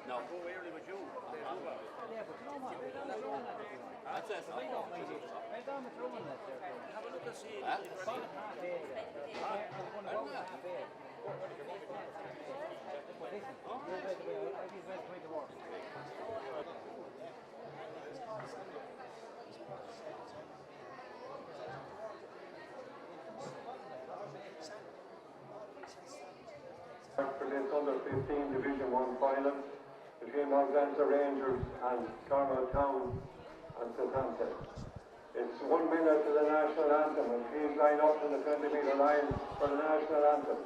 No, go early with you. Yeah, but you know what? That's it. I don't mind it. I don't mind that. Have a look and see. Half eight. I'm going to go half eight. But listen, you're ready to win. I'll be ready to work. For this under 15 Division 1 final between Montlancer Rangers and Carlow Town and Setanta. It's 1 minute to the national anthem, and please line up in the 20-metre line for the national anthem.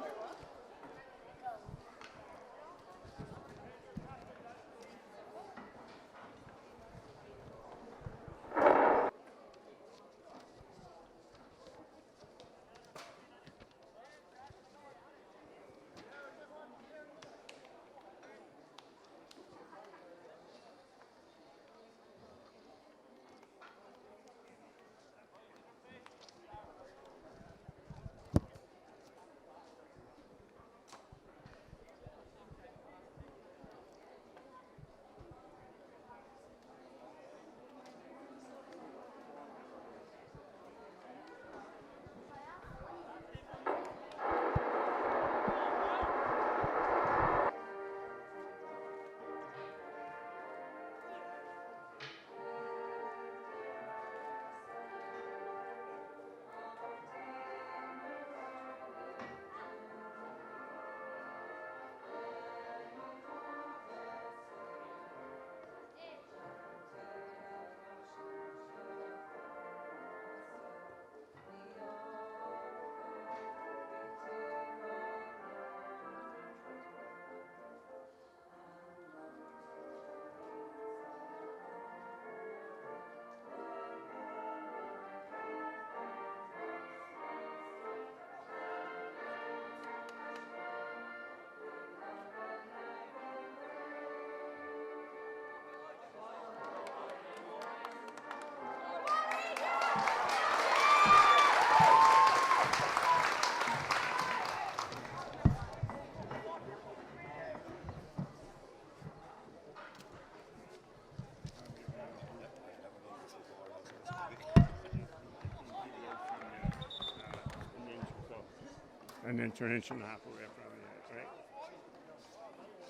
An inch and a half away from it, right?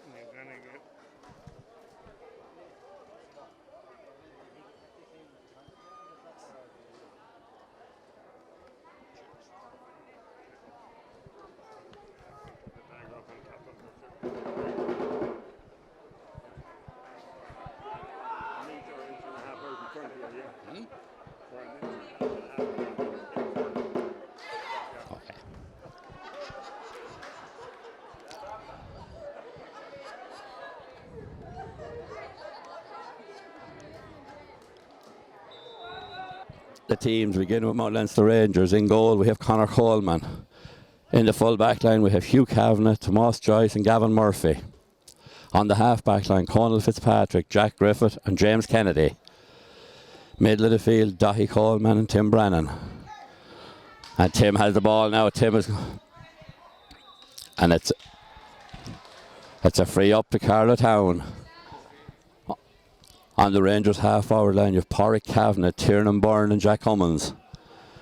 And you're gonna get the bag up on top of the an inch or inch and a half out in front of you, yeah? For an inch and a half in front. The teams begin with Montlancer Rangers. In goal we have Conor Coleman. In the full back line we have Hugh Kavanagh, Tomas Joyce and Gavin Murphy. On the half back line Conal Fitzpatrick, Jack Griffith and James Kennedy. Middle of the field Dahi Coleman and Tim Brennan. And Tim has the ball now. Tim is, and it's a free up to Carlow Town. On the Rangers half forward line, you have Porrick Kavanagh, Tiernan Byrne and Jack Cummins.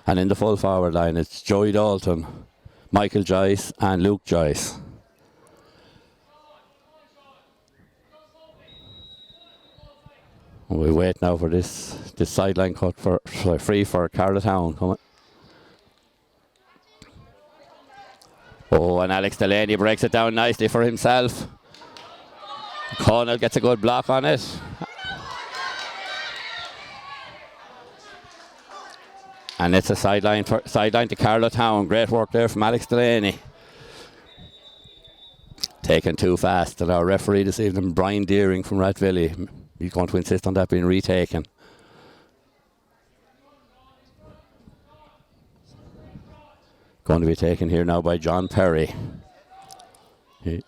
And in the full forward line, it's Joey Dalton, Michael Joyce and Luke Joyce. We wait now for this sideline cut for free for Carlow Town. Come on. Oh, and Alex Delaney breaks it down nicely for himself. Connell gets a good block on it. And it's a sideline to Carlow Town. Great work there from Alex Delaney. Taken too fast. And our referee this evening, Brian Deering from Rathvilly, he's going to insist on that being retaken. Going to be taken here now by John Perry. And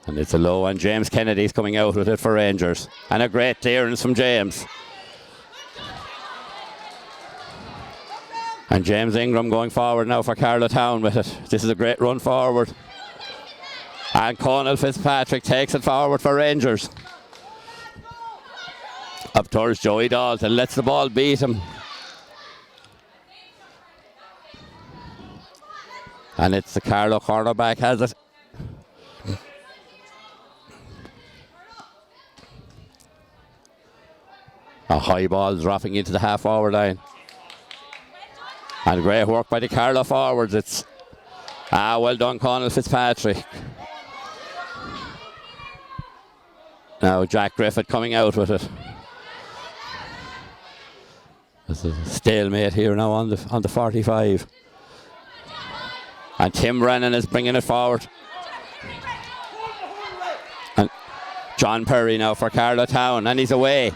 it's a low, and James Kennedy's coming out with it for Rangers. And a great clearance from James. And James Ingram going forward now for Carlow Town with it. This is a great run forward. And Conal Fitzpatrick takes it forward for Rangers. Up towards Joey Dalton, lets the ball beat him. And it's the Carlow cornerback has it. A high ball dropping into the half forward line. And great work by the Carlow forwards. It's well done, Conal Fitzpatrick. Now Jack Griffith coming out with it. There's a stalemate here now on the 45. And Tim Brennan is bringing it forward. And John Perry now for Carlow Town, and he's away.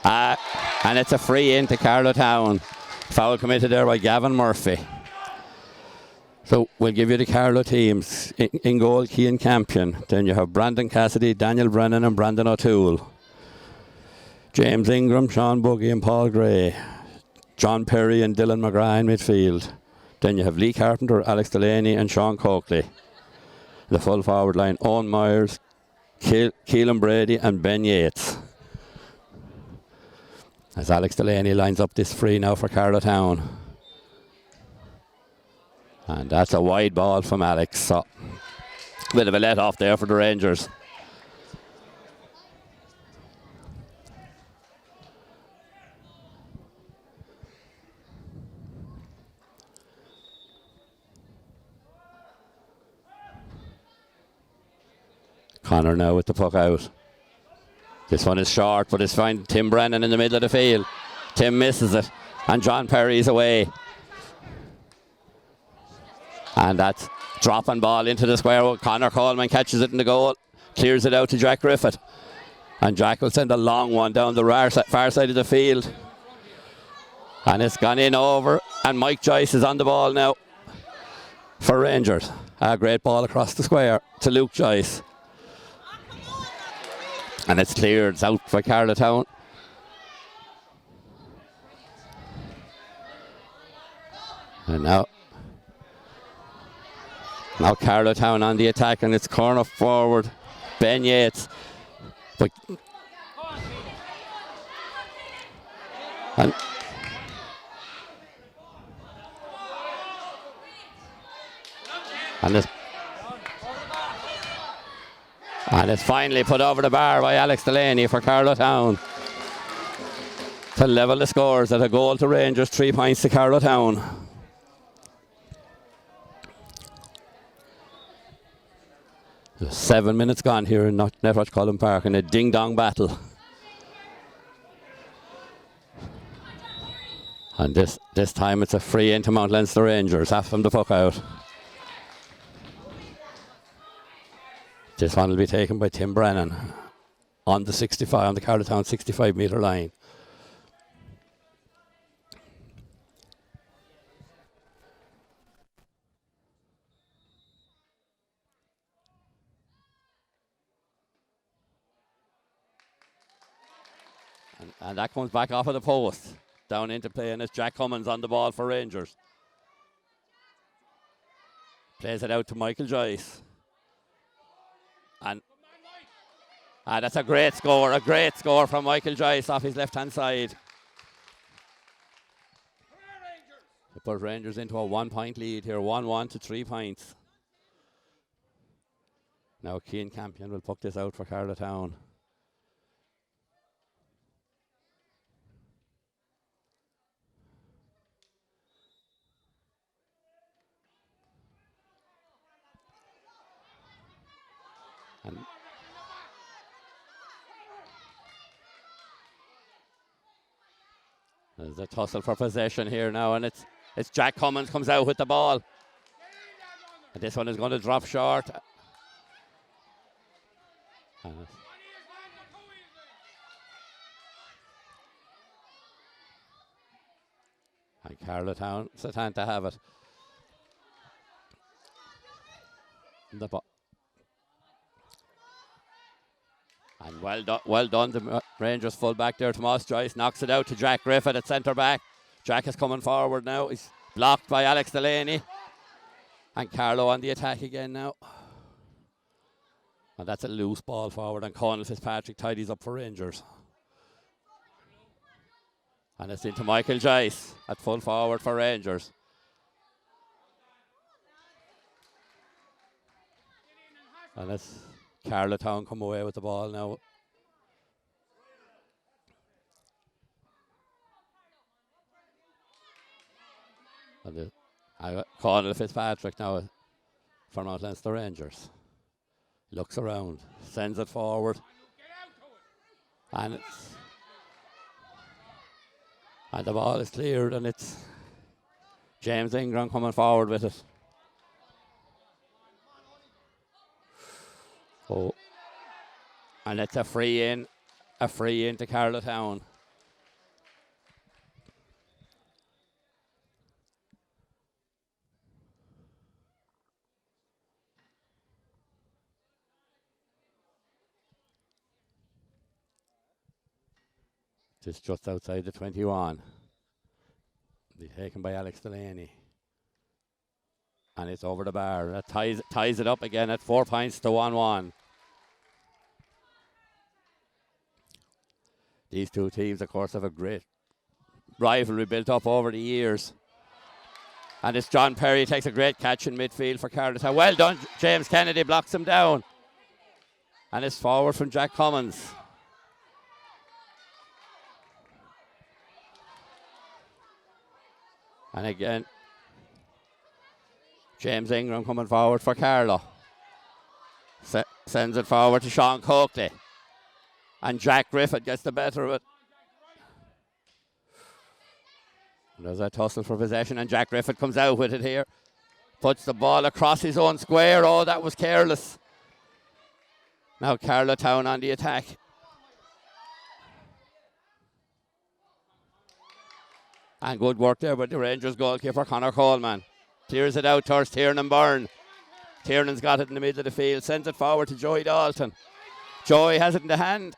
And it's a free in to Carlow Town. Foul committed there by Gavin Murphy. So we'll give you the Carlow teams. In goal, Cian Campion. Then you have Brandon Cassidy, Daniel Brennan and Brandon O'Toole. James Ingram, Sean Buggy and Paul Gray. John Perry and Dylan McGrath in midfield. Then you have Lee Carpenter, Alex Delaney and Sean Coakley. The full forward line, Owen Myers, Keelan Brady and Ben Yates. As Alex Delaney lines up this free now for Carlow Town. And that's a wide ball from Alex. So, bit of a let off there for the Rangers. Connor now with the puck out. This one is short, but it's fine. Tim Brennan in the middle of the field. Tim misses it, and John Perry's away. And that's dropping ball into the square. Connor Coleman catches it in the goal, clears it out to Jack Griffith. And Jack will send a long one down the far side of the field. And it's gone in over, and Mike Joyce is on the ball now for Rangers. A great ball across the square to Luke Joyce. And it's cleared. It's out for Carlow Town. And now Carlow Town on the attack, and it's corner forward. Ben Yates. But and it's finally put over the bar by Alex Delaney for Carlow Town to level the scores at a goal to Rangers, 3 points to Carlow Town. There's 7 minutes gone here in Netwatch Cullen Park in a ding-dong battle. And this time it's a free into Mount Leinster Rangers after them the puck out. This one will be taken by Tim Brennan on the 65, on the Carlow Town 65-metre line. And that comes back off of the post, down into play, and it's Jack Cummins on the ball for Rangers. Plays it out to Michael Joyce. And that's a great score from Michael Joyce off his left-hand side. To put Rangers into a 1-point lead here, 1-1 to 3 points. Now Keane Campion will puck this out for Carlow Town. And there's a tussle for possession here now, and it's Jack Cummins comes out with the ball. And this one is going to drop short. And Carlow Town, Setanta have it. And well done, the Rangers full back there. Tomas Joyce knocks it out to Jack Griffith at centre back. Jack is coming forward now. He's blocked by Alex Delaney. And Carlow on the attack again now. And that's a loose ball forward, and Conal Fitzpatrick tidies up for Rangers. And it's into Michael Joyce at full forward for Rangers. And it's Carlow Town come away with the ball now. And Conal Fitzpatrick now for Mount Leinster Rangers. Looks around, sends it forward. And the ball is cleared, and it's James Ingram coming forward with it. Oh, and it's a free in to Carlow Town. Just outside the 21. Be taken by Alex Delaney. And it's over the bar. That ties it up again at 4 points to 1-1. These two teams, of course, have a great rivalry built up over the years. And it's John Perry takes a great catch in midfield for Carlow Town. Well done, James Kennedy blocks him down. And it's forward from Jack Cummins. And again, James Ingram coming forward for Carlow. Sends it forward to Sean Coakley. And Jack Griffith gets the better of it. And there's a tussle for possession, and Jack Griffith comes out with it here. Puts the ball across his own square. Oh, that was careless. Now Carlow Town on the attack. And good work there by the Rangers goalkeeper, Conor Coleman. Clears it out towards Tiernan Byrne. Tiernan's got it in the middle of the field. Sends it forward to Joey Dalton. Joey has it in the hand.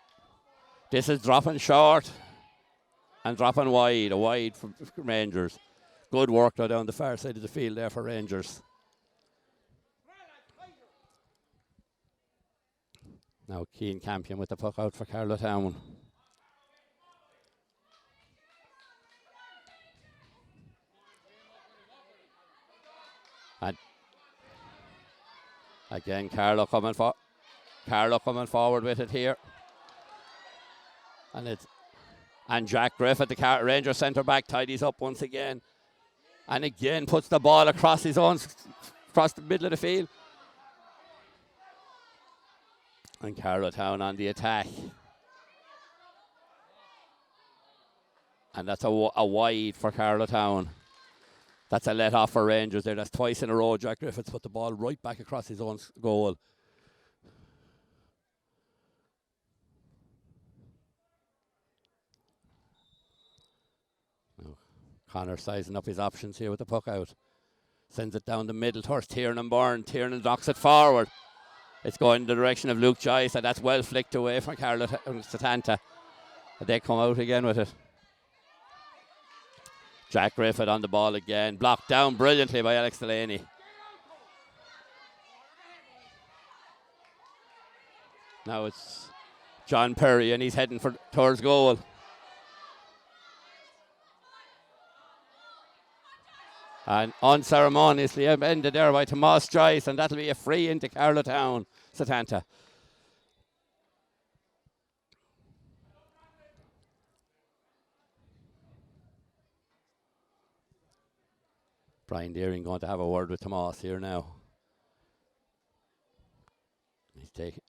This is dropping short and dropping wide. A wide for Rangers. Good work though down the far side of the field there for Rangers. Now Keane Campion with the puck out for Carlow Town. And again, Carlow coming forward with it here. And Jack Griffith, the Ranger centre back, tidies up once again. And again puts the ball across across the middle of the field. And Carlow Town on the attack. And that's a wide for Carlow Town. That's a let off for Rangers there. That's twice in a row. Jack Griffiths put the ball right back across his own goal. Now, Connor sizing up his options here with the puck out. Sends it down the middle towards Tiernan Byrne. Tiernan knocks it forward. It's going in the direction of Luke Joyce, and that's well flicked away from Carlow Setanta. And they come out again with it. Jack Griffith on the ball again. Blocked down brilliantly by Alex Delaney. Now it's John Perry, and he's heading towards goal. And unceremoniously ended there by Tomas Joyce, and that'll be a free into Carlow Town, Setanta. Brian Deering going to have a word with Tomas here now. He's taking.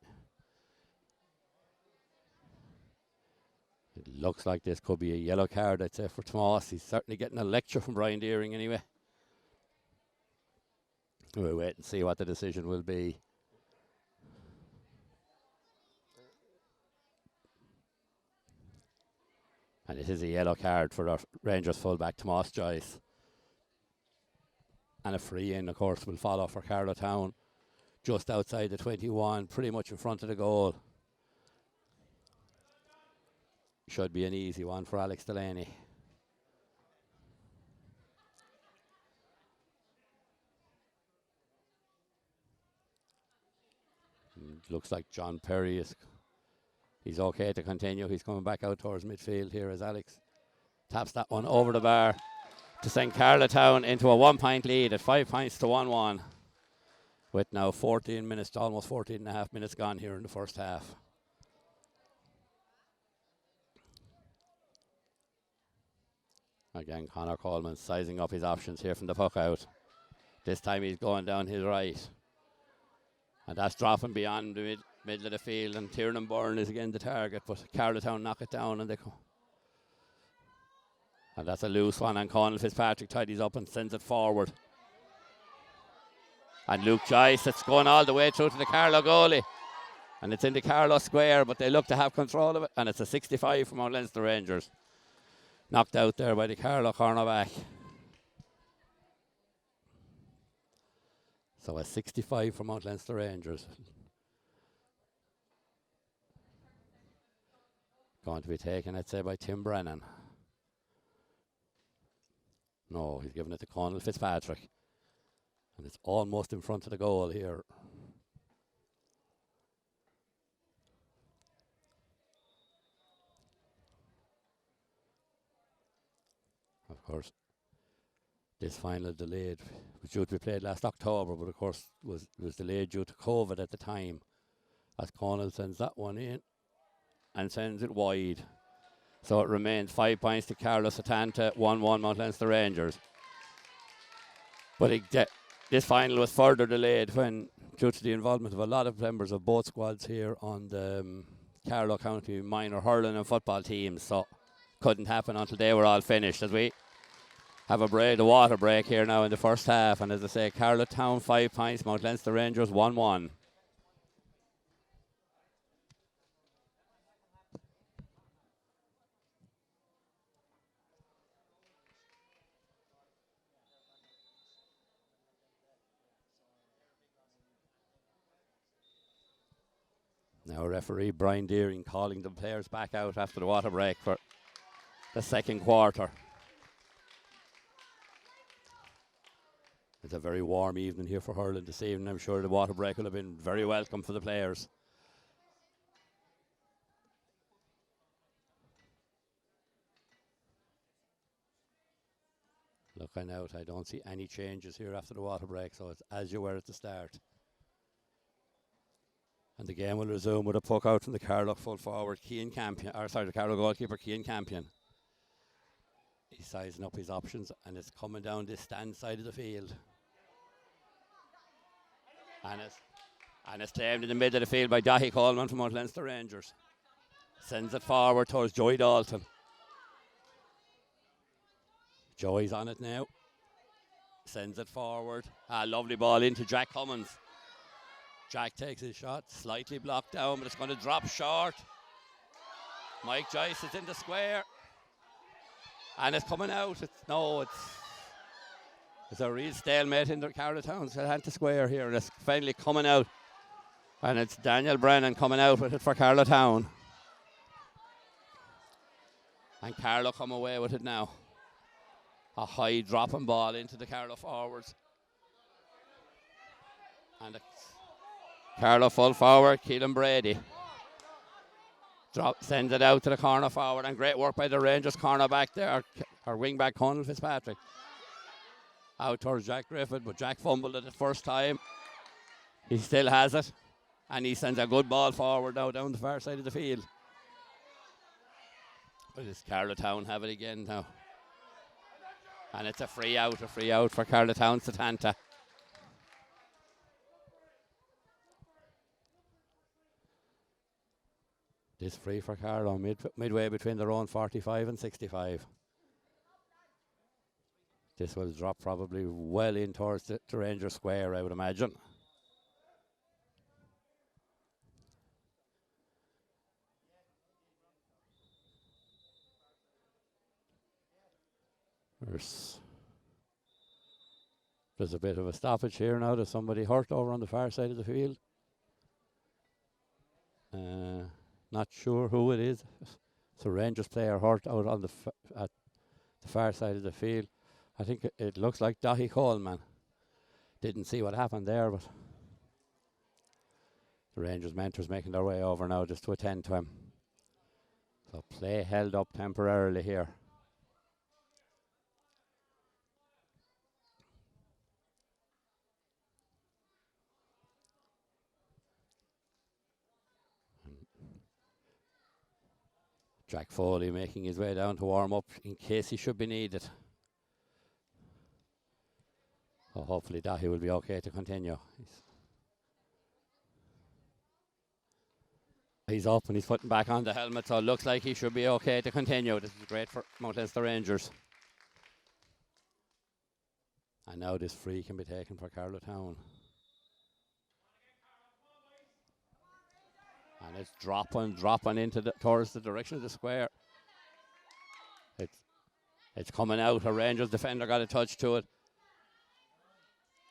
It looks like this could be a yellow card, I'd say, for Tomas. He's certainly getting a lecture from Brian Deering anyway. We'll wait and see what the decision will be. And it is a yellow card for our Rangers fullback, Tomas Joyce. And a free in, of course, will follow for Carlow Town. Just outside the 21, pretty much in front of the goal. Should be an easy one for Alex Delaney. Looks like John Perry he's okay to continue. He's coming back out towards midfield here as Alex taps that one over the bar to send Carlow Town into a 1-point lead at 5 points to 1-1. With now 14 minutes, almost 14 and a half minutes gone here in the first half. Again, Conor Coleman sizing up his options here from the puck out. This time he's going down his right. And that's dropping beyond the middle of the field, and Tiernan Byrne is again the target, but Carlow Town knock it down, and they come. And that's a loose one, and Conal Fitzpatrick tidies up and sends it forward. And Luke Joyce, it's going all the way through to the Carlow goalie. And it's in the Carlow square, but they look to have control of it, and it's a 65 from Mount Leinster Rangers. Knocked out there by the Carlow cornerback. So a 65 from Mount Leinster Rangers. Going to be taken, I'd say, by Tim Brennan. No, he's giving it to Conal Fitzpatrick. And it's almost in front of the goal here. Of course, this final delayed, was due to be played last October, but of course was delayed due to COVID at the time. As Conal sends that one in and sends it wide. So it remains 5 points to Carlow Setanta, 1-1 Mount Leinster Rangers. But this final was further delayed when, due to the involvement of a lot of members of both squads here on the Carlow County minor hurling and football teams. So couldn't happen until they were all finished. As we have the water break here now in the first half. And as I say, Carlow Town 5 points, Mount Leinster Rangers 1-1. Now referee Brian Deering calling the players back out after the water break for the second quarter. It's a very warm evening here for hurling this evening. I'm sure the water break will have been very welcome for the players. Looking out, I don't see any changes here after the water break, so it's as you were at the start. And the game will resume with a puck out from the Carlow full forward, the Carlow goalkeeper, Cian Campion. He's sizing up his options, and it's coming down this stand side of the field. And it's claimed in the middle of the field by Dahi Coleman from Mount Leinster Rangers. Sends it forward towards Joey Dalton. Joey's on it now. Sends it forward. Lovely ball into Jack Cummins. Jack takes his shot, slightly blocked down, but it's going to drop short. Mike Joyce is in the square. And it's coming out. It's a real stalemate in the Carlow Town Setanta square here, and it's finally coming out. And it's Daniel Brennan coming out with it for Carlow Town. And Carlow come away with it now. A high dropping ball into the Carlow forwards. And Carlow full forward, Keelan Brady. Sends it out to the corner forward, and great work by the Rangers corner back there, our wing back Conal Fitzpatrick. out towards Jack Griffith, but Jack fumbled it the first time. He still has it, and he sends a good ball forward now down the far side of the field. But it's Carlow Town have it again now. And it's a free out for Carlow Town Setanta. This free for Carlow, midway between their own 45 and 65. This will drop probably well in towards the Ranger square, I would imagine. There's a bit of a stoppage here now. There's somebody hurt over on the far side of the field. Not sure who it is. It's a Rangers player hurt out on at the far side of the field. I think it looks like Dahi Coleman. Didn't see what happened there, but the Rangers mentors making their way over now just to attend to him. So play held up temporarily here. Jack Foley making his way down to warm up in case he should be needed. So hopefully Dahi will be okay to continue. He's up and he's putting back on the helmet, so it looks like he should be okay to continue. This is great for Mount Leinster Rangers. And now this free can be taken for Carlow Town. And it's dropping into towards the direction of the square. It's coming out. A Rangers defender got a touch to it.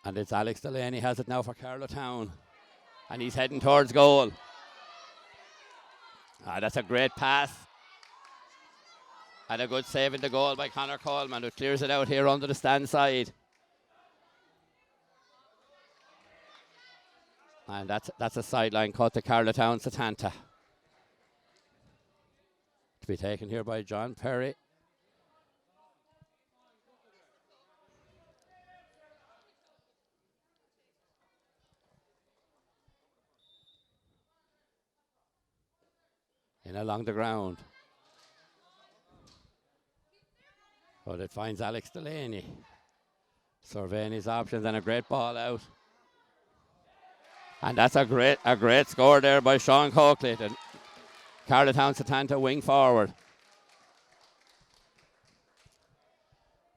And it's Alex Delaney has it now for Carlow Town. And he's heading towards goal. That's a great pass. And a good save in the goal by Conor Coleman, who clears it out here under the stand side. And that's a sideline cut to Carlow Town Setanta. To be taken here by John Perry. In along the ground. But it finds Alex Delaney. Surveying his options and a great ball out. And that's a great score there by Sean Coakley. Carlow Town Setanta wing forward.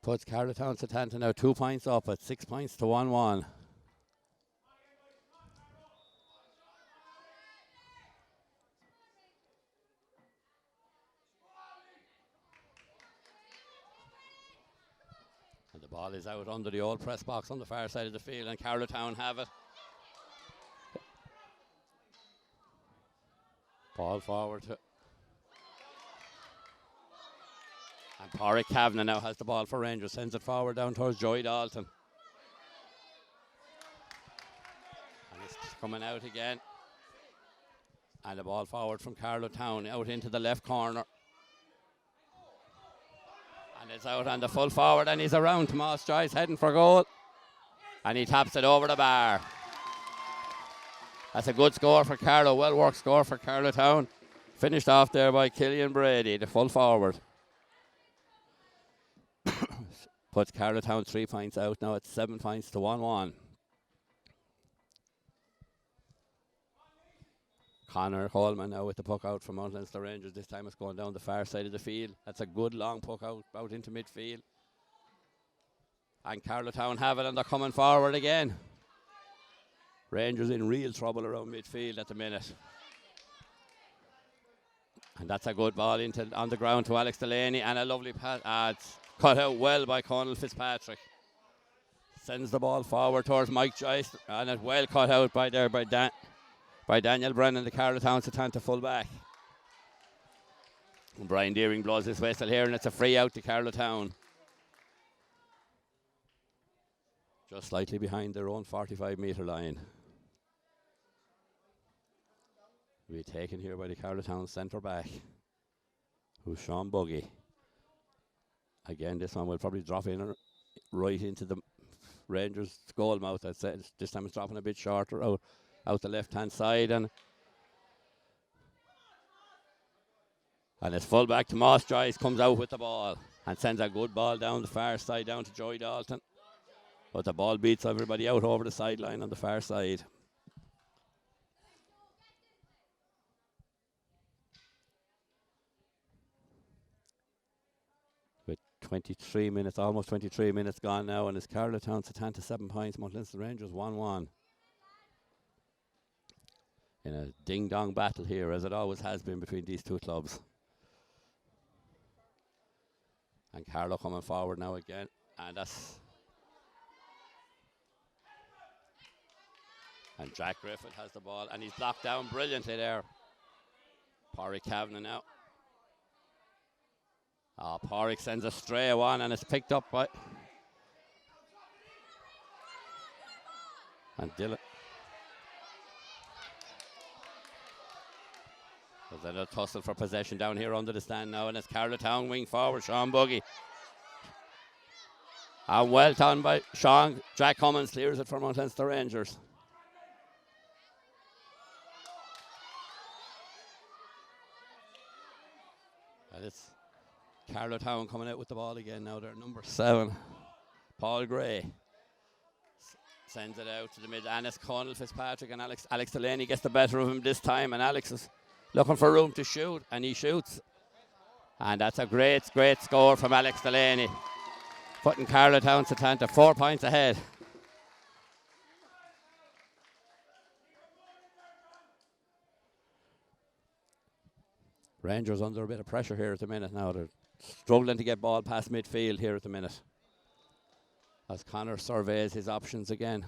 Puts Carlow Town Setanta now 2 points up at 6 points to 1-1. And the ball is out under the old press box on the far side of the field, and Carlow Town have it. Ball forward to. And Pádraig Kavanagh now has the ball for Rangers. Sends it forward down towards Joey Dalton. And it's coming out again. And the ball forward from Carlow Town out into the left corner. And it's out on the full forward, and he's around. Tomas Joyce heading for goal. And he taps it over the bar. That's a good score for Carlow. Well worked score for Carlow Town. Finished off there by Killian Brady, the full forward. Puts Carlow Town 3 points out now at 7 points to 1-1. Conor Coleman now with the puck out from Mount Leinster Rangers. This time it's going down the far side of the field. That's a good long puck out into midfield. And Carlow Town have it, and they're coming forward again. Rangers in real trouble around midfield at the minute. And that's a good ball on the ground to Alex Delaney, and a lovely pass. It's cut out well by Conal Fitzpatrick. Sends the ball forward towards Mike Joyce, and it's well cut out by Daniel Brennan, the Carlow Town Setanta fullback. And Brian Deering blows his whistle here, and it's a free out to Carlow Town. Just slightly behind their own 45-metre line. Will be taken here by the Carlow Town centre back, who's Sean Buggy. Again, this one will probably drop in right into the Rangers goal mouth. I'd say this time it's dropping a bit shorter out the left-hand side, and it's full back to Moss. Joyce comes out with the ball and sends a good ball down the far side down to Joy Dalton. But the ball beats everybody out over the sideline on the far side. With 23 minutes, almost 23 minutes gone now, and it's Carlow Town, Setanta 7 points, Mount Leinster Rangers 1-1. In a ding-dong battle here, as it always has been between these two clubs. And Carlow coming forward now again, and Jack Griffith has the ball, and he's blocked down brilliantly there. Pádraig Kavanagh now. Pádraig sends a stray one, and it's picked up by... And Dylan. There's a tussle for possession down here under the stand now, and it's Carlow Town wing forward, Sean Buggy. And well done by Sean. Jack Cummins clears it for Mount Leinster Rangers. And it's Carlow Town coming out with the ball again now. They're number 7, Paul Gray. Sends it out to the mid, and it's Conal Fitzpatrick, and Alex Delaney gets the better of him this time, and Alex is looking for room to shoot, and he shoots. And that's a great score from Alex Delaney, putting Carlow Town Setanta 4 points ahead. Rangers under a bit of pressure here at the minute now. They're struggling to get ball past midfield here at the minute, as Connor surveys his options again.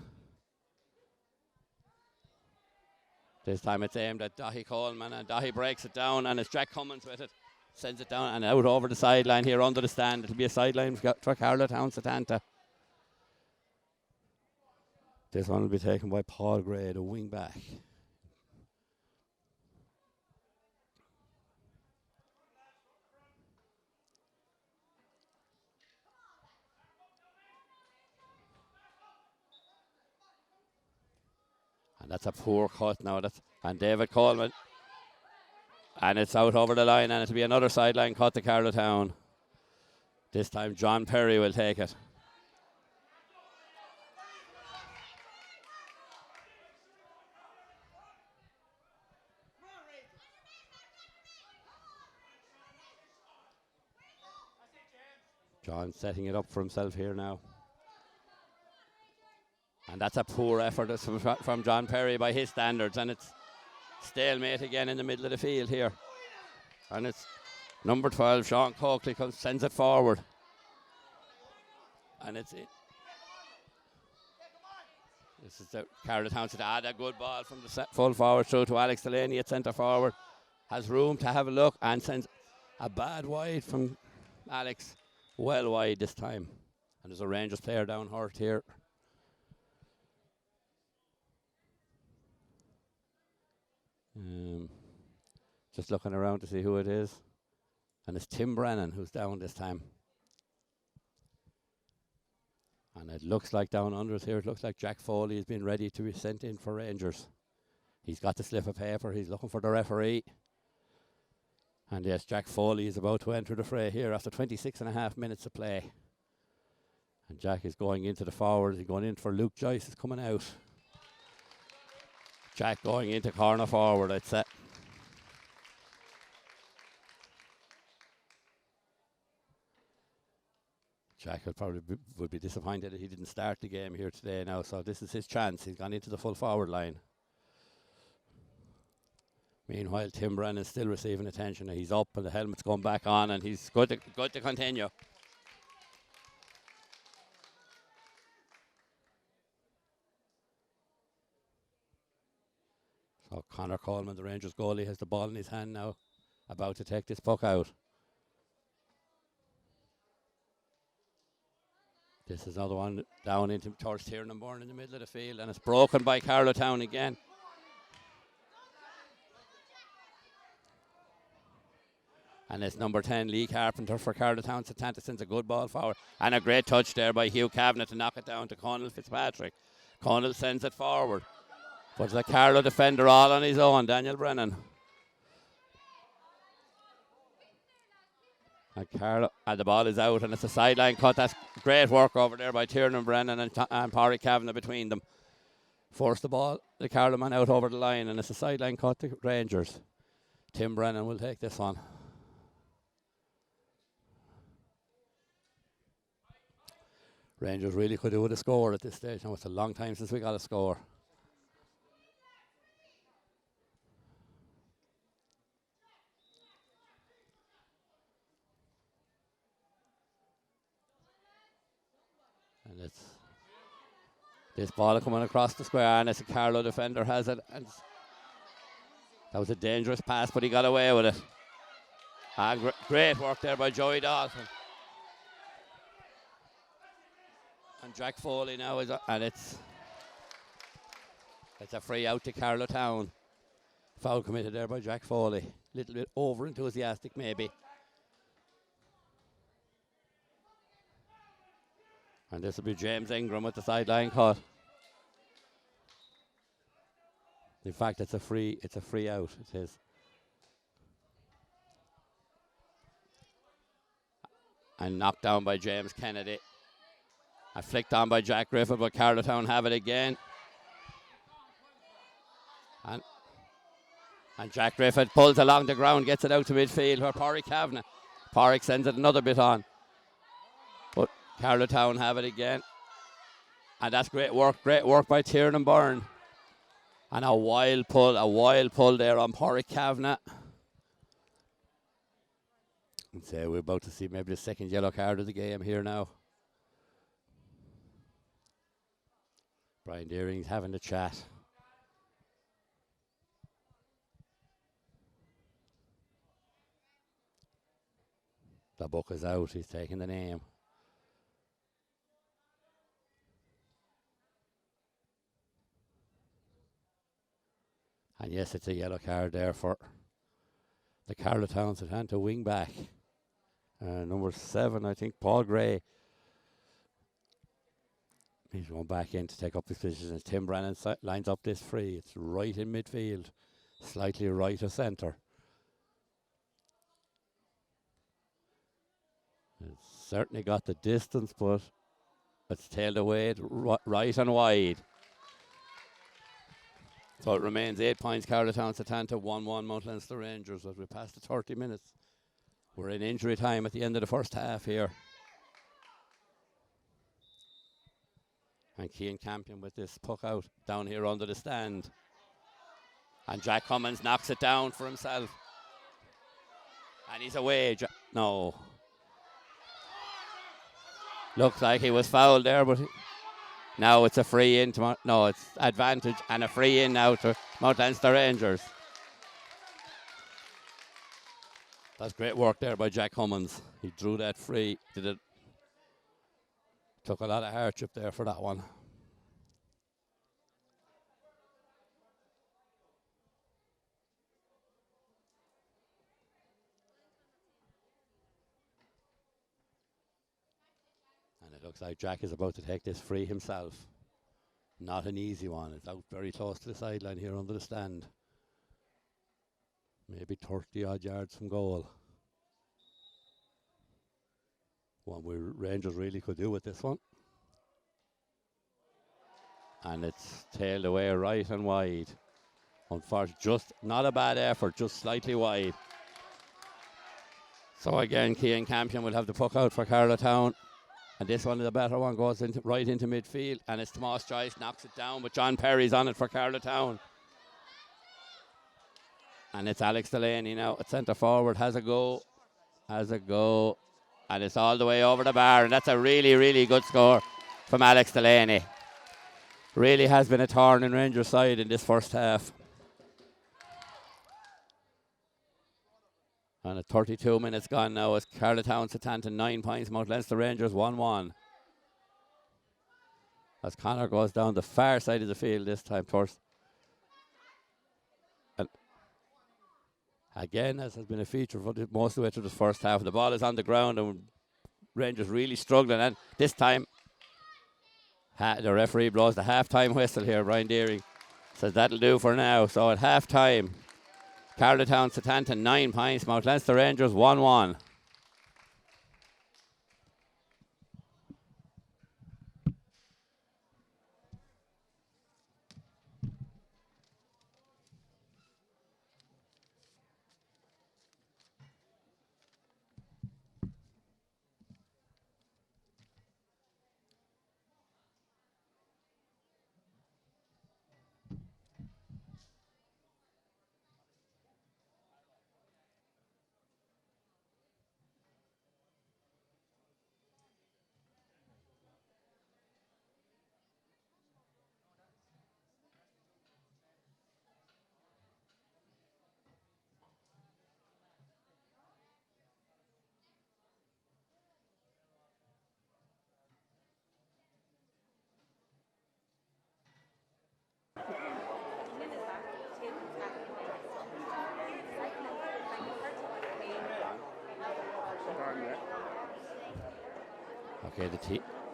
This time it's aimed at Dahi Coleman, and Dahi breaks it down, and it's Jack Cummins with it. Sends it down and out over the sideline here under the stand. It'll be a sideline for Carlow Town Setanta. This one will be taken by Paul Gray, the wing back. And that's a poor cut now. And David Coleman. And it's out over the line, and it'll be another sideline cut to Carlow Town. This time John Perry will take it. John setting it up for himself here now. And that's a poor effort from John Perry by his standards, and it's stalemate again in the middle of the field here. And it's number 12, Sean Coakley, sends it forward. And it's it. This is the Carlow Town to add a good ball from the full forward through to Alex Delaney at centre forward. Has room to have a look and sends a bad wide from Alex. Well wide this time. And there's a Rangers player down hurt here. Just looking around to see who it is. And it's Tim Brennan who's down this time. And it looks like down under here, it looks like Jack Foley has been ready to be sent in for Rangers. He's got the slip of paper, he's looking for the referee. And yes, Jack Foley is about to enter the fray here after 26.5 minutes of play. And Jack is going into the forward, he's going in for Luke Joyce, is coming out. Jack going into corner forward, I'd say. Jack would be disappointed that he didn't start the game here today now, so this is his chance. He's gone into the full forward line. Meanwhile, Tim Brennan is still receiving attention. He's up and the helmet's going back on, and he's good to continue. So Conor Coleman, the Rangers goalie, has the ball in his hand now, about to take this puck out. This is another one down into towards Tiernan-Bourne in the middle of the field, and it's broken by Carlow Town again. And it's number 10, Lee Carpenter for Carlow Town. Setanta sends a good ball forward. And a great touch there by Hugh Kavanagh to knock it down to Conal Fitzpatrick. Conal sends it forward. But the Carlow defender all on his own, Daniel Brennan. And the ball is out, and it's a sideline cut. That's great work over there by Tiernan Brennan and Pádraig Kavanagh between them. Force the ball, the Carlow man out over the line, and it's a sideline cut to Rangers. Tim Brennan will take this one. Rangers really could do with a score at this stage. Now, it's a long time since we got a score. And it's this ball coming across the square, and it's a Carlow defender has it. And that was a dangerous pass, but he got away with it. And great work there by Joey Dalton. And Jack Foley now is, and it's a free out to Carlow Town. Foul committed there by Jack Foley. Little bit over enthusiastic maybe. And this will be James Ingram with the sideline cut. In fact, it's a free out. It is. And knocked down by James Kennedy. And flicked on by Jack Griffith, but Carlow Town have it again. And Jack Griffith pulls along the ground, gets it out to midfield where Pádraig Kavanagh. Pádraig sends it another bit on. But Carlow Town have it again. And that's great work by Tiernan Byrne. And a wild pull there on Pádraig Kavanagh. And so we're about to see maybe the second yellow card of the game here now. Brian Deering's having the chat. The book is out, he's taking the name. And yes, it's a yellow card there for the Carlow Town Setanta wing back. Number 7, I think, Paul Gray. He's going back in to take up his position as Tim Brennan lines up this free. It's right in midfield, slightly right of centre. It's certainly got the distance, but it's tailed away right and wide. So it remains 8 points, Carlow Town Setanta, 1-1 Mount Leinster Rangers as we pass the 30 minutes. We're in injury time at the end of the first half here. And Cian Campion with this puck out down here under the stand. And Jack Cummins knocks it down for himself. And he's away. No. Looks like he was fouled there, but now it's a free in. No, it's advantage and a free in now to Mount Leinster Rangers. That's great work there by Jack Cummins. He drew that free. Took a lot of hardship there for that one. And it looks like Jack is about to take this free himself. Not an easy one. It's out very close to the sideline here under the stand. Maybe 30 odd yards from goal. One we Rangers really could do with this one. And it's tailed away right and wide. Unfortunately, just not a bad effort, just slightly wide. So again, Cian Campion will have the puck out for Carlow Town. And this one, the better one, goes right into midfield. And it's Tomas Joyce, knocks it down, but John Perry's on it for Carlow Town. And it's Alex Delaney now at centre forward, has a go. And it's all the way over the bar. And that's a really, really good score from Alex Delaney. Really has been a thorn in Rangers' side in this first half. And at 32 minutes gone now, it's Carlow Town Setanta 9 points, Mount Leinster Rangers 1-1. As Connor goes down the far side of the field this time first. Again, as has been a feature for most of it through the first half. The ball is on the ground and Rangers really struggling. And this time, the referee blows the half-time whistle here. Brian Deering says that'll do for now. So at half-time, Carlow Setanta 9 points. Mount Leinster Rangers 1-1. Okay,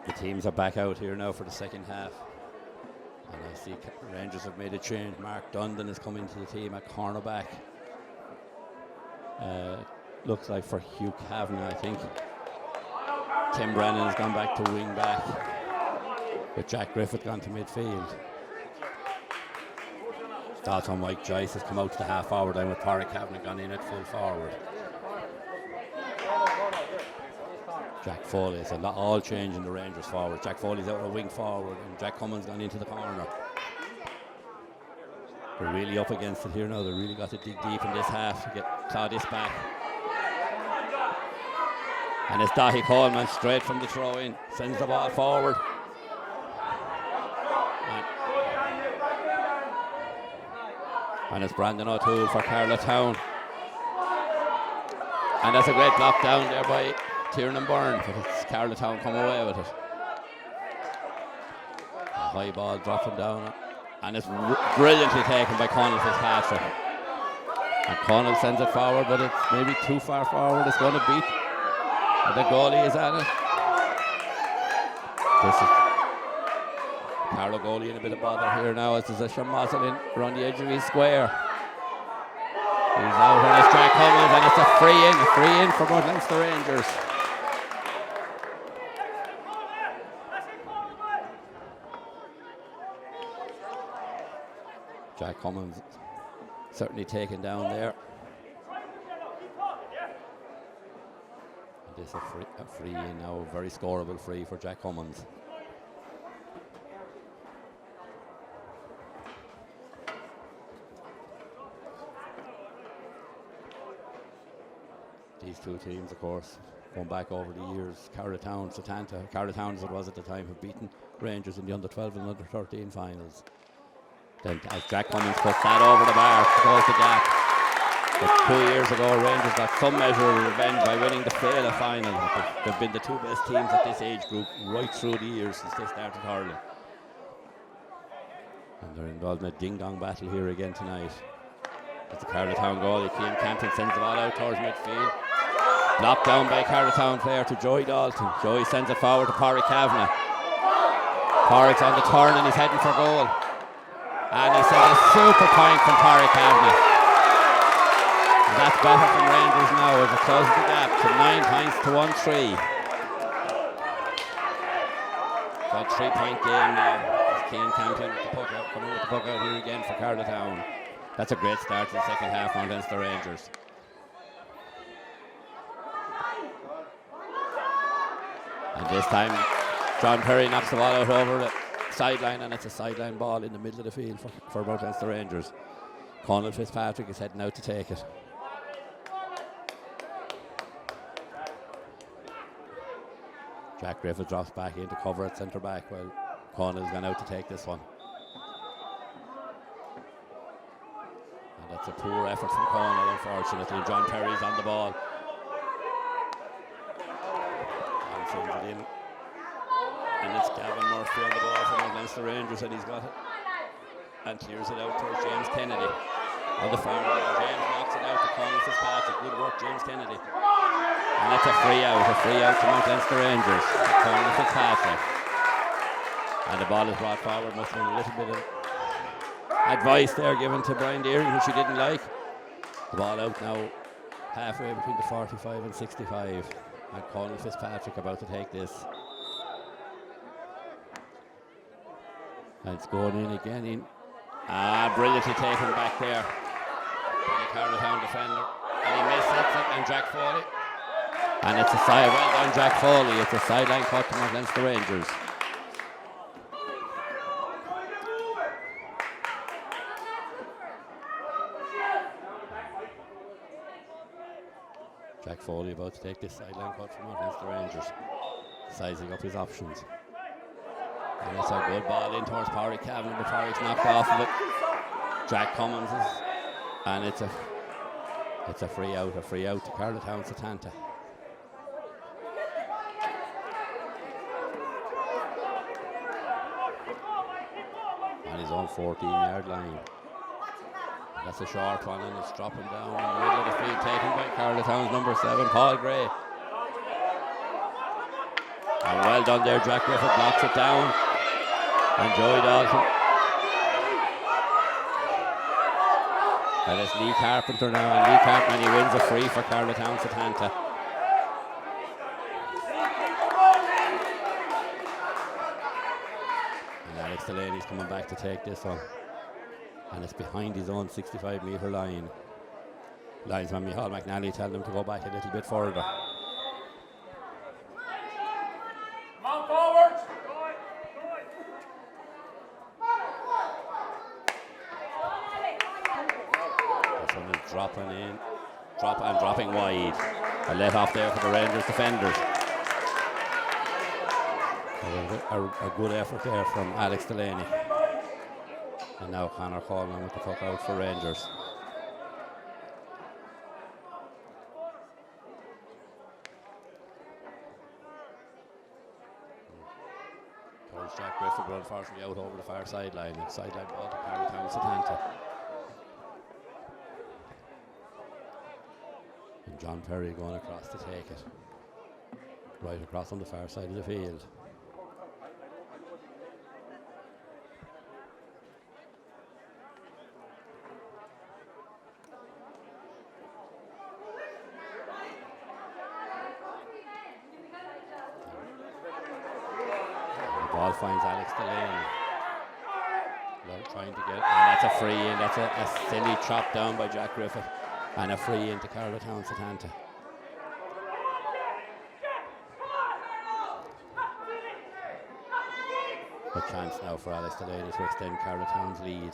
the teams are back out here now for the second half. And I see Rangers have made a change. Mark Dundon is coming to the team at cornerback. Looks like for Hugh Kavanagh, I think. Tim Brennan has gone back to wing back, with Jack Griffith gone to midfield. Also Mike Joyce has come out to the half forward line with Pádraig Kavanagh gone in at full forward. Jack Foley, it's all change in the Rangers forward. Jack Foley's out a wing forward and Jack Cummins gone into the corner. They're really up against it here now. They really got to dig deep in this half to claw this back. And it's Dahi Coleman straight from the throw in, sends the ball forward. And it's Brandon O'Toole for Carlow Town. And that's a great block down there by Tiernan Byrne, but it's Carlow Town come away with it. A high ball dropping down, and it's brilliantly taken by Conall Fitzpatrick. And Conall sends it forward, but it's maybe too far forward. It's going to beat. And the goalie is at it. This is Carlow goalie in a bit of bother here now as there's a Sean Moslin around the edge of his square. He's out and it's Jack Cummins, and it's a free in for Mount Leinster Rangers. Jack Cummins certainly taken down there. This is a free in now, very scoreable free for Jack Cummins. These two teams, of course, going back over the years, Carlow Town, Setanta. Carlow Town, as it was at the time, have beaten Rangers in the under-12 and under-13 finals. Then as Jack Cummins puts that over the bar, close the gap. But 2 years ago, Rangers got some measure of revenge by winning the Fela final. They've been the two best teams at this age group right through the years since they started hurling. And they're involved in a ding-dong battle here again tonight. It's the Carlow Town goalie, Cian Campton, sends the ball out towards midfield. Blocked down by Carlow Town player to Joey Dalton. Joey sends it forward to Pádraig Kavanagh. Pádraig's on the turn and he's heading for goal. And he said a super point from Pádraig Kavanagh. And that's better from Rangers now as it closes the gap to 9 points to 1-3. So a 3-point game now. As Cian Campton coming with the puck out here again for Carlow Town. That's a great start to the second half against the Rangers. And this time, John Perry knocks the ball out over the sideline, and it's a sideline ball in the middle of the field for Mount Leinster Rangers. Conall Fitzpatrick is heading out to take it. Jack Griffith drops back into cover at centre back while Conall's gone out to take this one. And that's a poor effort from Conall, unfortunately. John Perry's on the ball. And sends it in. And it's Gavin Murphy on the ball for Mount Leinster Rangers, and he's got it. And clears it out towards James Kennedy. On the far line, James knocks it out to Colin Fitzpatrick. Good work, James Kennedy. And that's a free out to Mount Leinster Rangers. Colin Fitzpatrick. And the ball is brought forward. Must have been a little bit of advice there given to Brian Deering, which he didn't like. The ball out now, halfway between the 45 and 65. And Colin Fitzpatrick about to take this. And it's going in again. Brilliantly taken back there. The Carlow defender. And he missed it. And Jack Foley. And it's a side. Well done, Jack Foley. It's a sideline cut to Mount Leinster Rangers. Jack Foley about to take this sideline cut from Mount Leinster Rangers. Sizing up his options. And it's a good ball in towards Pádraig Kavanagh, but Pádraig's knocked off of it. Jack Cummins is, and it's a free out to Carlow Setanta. On his own 14-yard line. That's a short one, and it's dropping down in the middle of the field, taken by Carlow number 7, Paul Gray. And well done there, Jack Griffith knocks it down. And Joey Dalton. And it's Lee Carpenter now, and Lee Carpenter, and he wins a free for Carlow Setanta. And Alex Delaney's coming back to take this one. And it's behind his own 65-metre line. Linesman Micheál McNally telling him to go back a little bit further. Come on forward. This one is dropping in, dropping wide. A let off there for the Rangers defenders. A good effort there from Alex Delaney. And now Conor Coleman with the puck out for Rangers. Towards Jack Griffith, but unfortunately out over the far sideline. Sideline ball to Carlow Setanta. And John Perry going across to take it. Right across on the far side of the field. Ball finds Alex Delaney. Trying to get it, and that's a free in. That's a silly chop down by Jack Griffith, and a free in to Carlow Setanta. A chance now for Alex Delaney to extend Carlow's lead.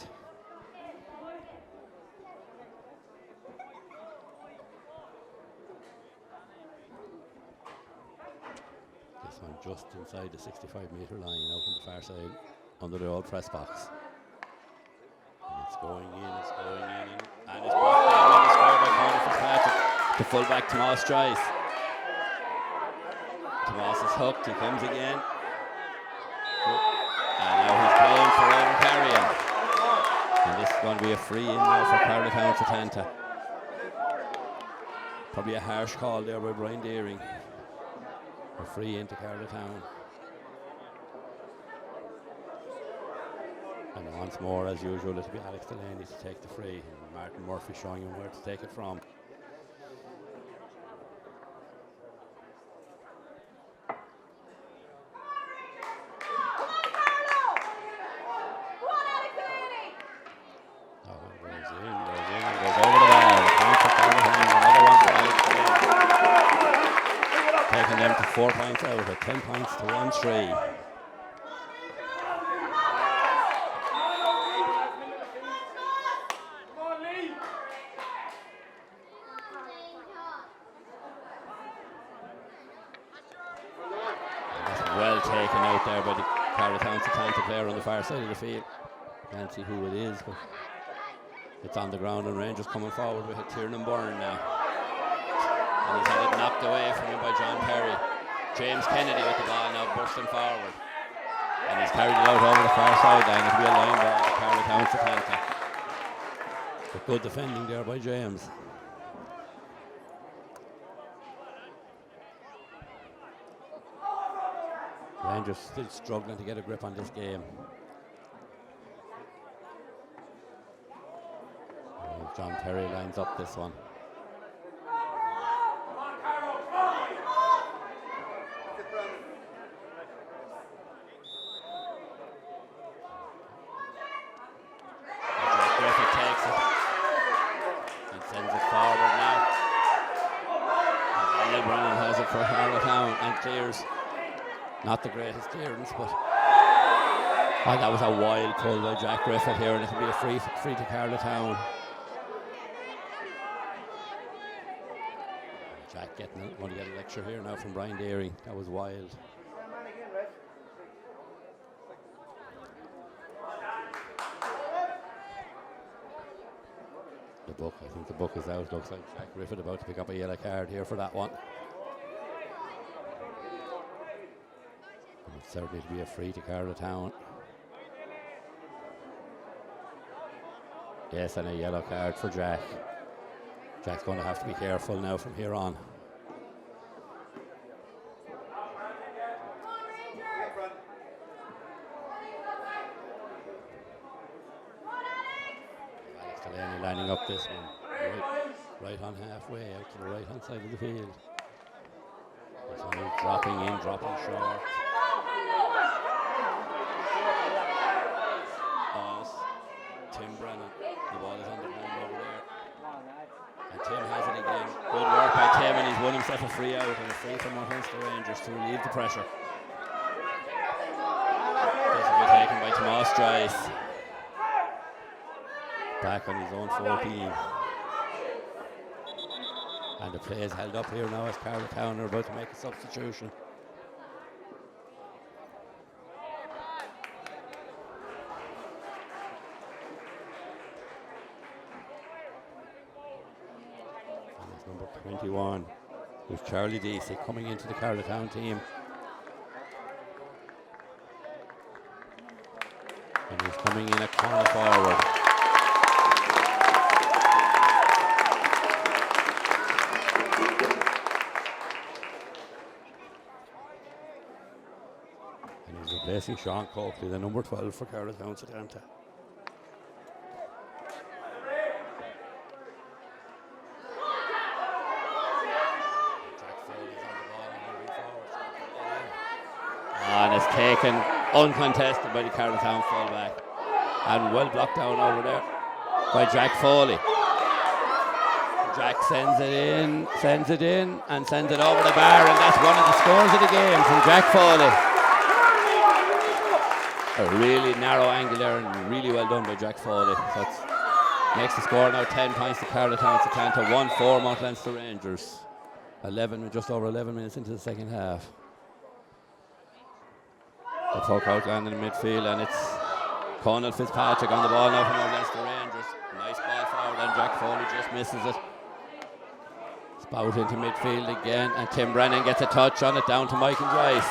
Just inside the 65-metre line out on the far side under the old press box. And it's going in, and it's brought down on the square by Conor Fitzpatrick to full-back Tomas Joyce. Tomas is hooked, he comes again. And now he's playing for overcarrying. And this is going to be a free in now for Carlow Setanta. Probably a harsh call there by Brian Deering. A free into Carlow. And once more, as usual, it'll be Alex Delaney to take the free. And Martin Murphy showing him where to take it from. Taking them to 4 points out at 10 points to 1-3. That's well taken out there by the Carlow Setanta player on the far side of the field. Can't see who it is, but it's on the ground, and Rangers coming forward with it. Tiernan Byrne now. And he's had it knocked away from him by John Perry. James Kennedy with the ball now bursting forward. And he's carried it out over the far sideline. It'll be a line ball to Carlow Setanta. But good defending there by James. Rangers still struggling to get a grip on this game. John Terry lines up this one. Griffith takes it and sends it forward now. And Brennan has it for Carlow and clears. Not the greatest clearance, but that was a wild pull by Jack Griffith here, and it'll be a free to Carlow. Jack going to get a lecture here now from Brian Deering. That was wild. I think the book is out. Looks like Jack Griffith about to pick up a yellow card here for that one. It's certainly to be a free to Carlow. Yes, and a yellow card for Jack. Jack's going to have to be careful now from here on. Alex Delaney lining up this one. Right on halfway out to the right hand side of the field. Dropping in, dropping short. Tim Brennan. The ball is on the ground over there. And Tim has it again. Good work by Tim, and he's won himself a free out and a free from Munster Rangers to relieve the pressure. This will be taken by Tomas Drice. Back on his own 14. And the play is held up here now as Carlow are about to make a substitution. And it's number 21, who's Charlie Deasy, coming into the Carlow team. And he's coming in a corner forward. Replacing Sean Coakley, the number 12 for Carlow Setanta. And it's taken uncontested by the Carlow fullback. And well blocked down over there by Jack Foley. Jack sends it in, and sends it over the bar, and that's one of the scores of the game from Jack Foley. A really narrow angle there and really well done by Jack Foley. So it makes the score now 10 points to Carlow Setanta, 1-4 Mount Leinster Rangers. Just over 11 minutes into the second half. The puck out landing in midfield, and it's Conal Fitzpatrick on the ball now from Mount Leinster Rangers. Nice ball forward, and Jack Foley just misses it. Spout into midfield again, and Tim Brennan gets a touch on it down to Michael Joyce.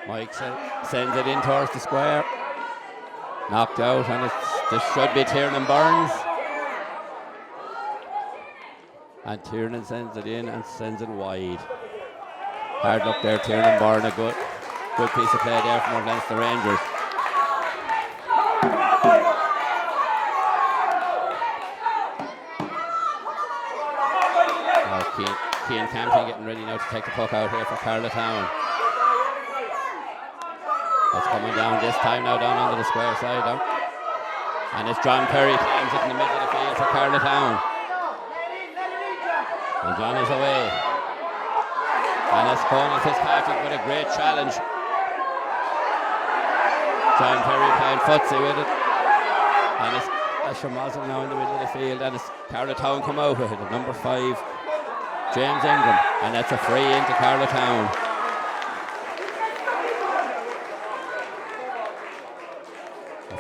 Mike sends it in towards the square. Knocked out, and this should be Tiernan Burns. And Tiernan sends it in and sends it wide. Hard luck there, Tiernan Burns. A good piece of play there from against the Rangers. Cian Campbell getting ready now to take the puck out here for Carlow. That's coming down this time now down onto the square side down. And it's John Perry claims it in the middle of the field for Carlow. And John is away. And it's Conal Fitzpatrick with a great challenge. John Perry playing footsie with it. And it's Asher Moslem now in the middle of the field, and it's Carlow come out with it, number 5, James Ingram. And that's a free into Carlow.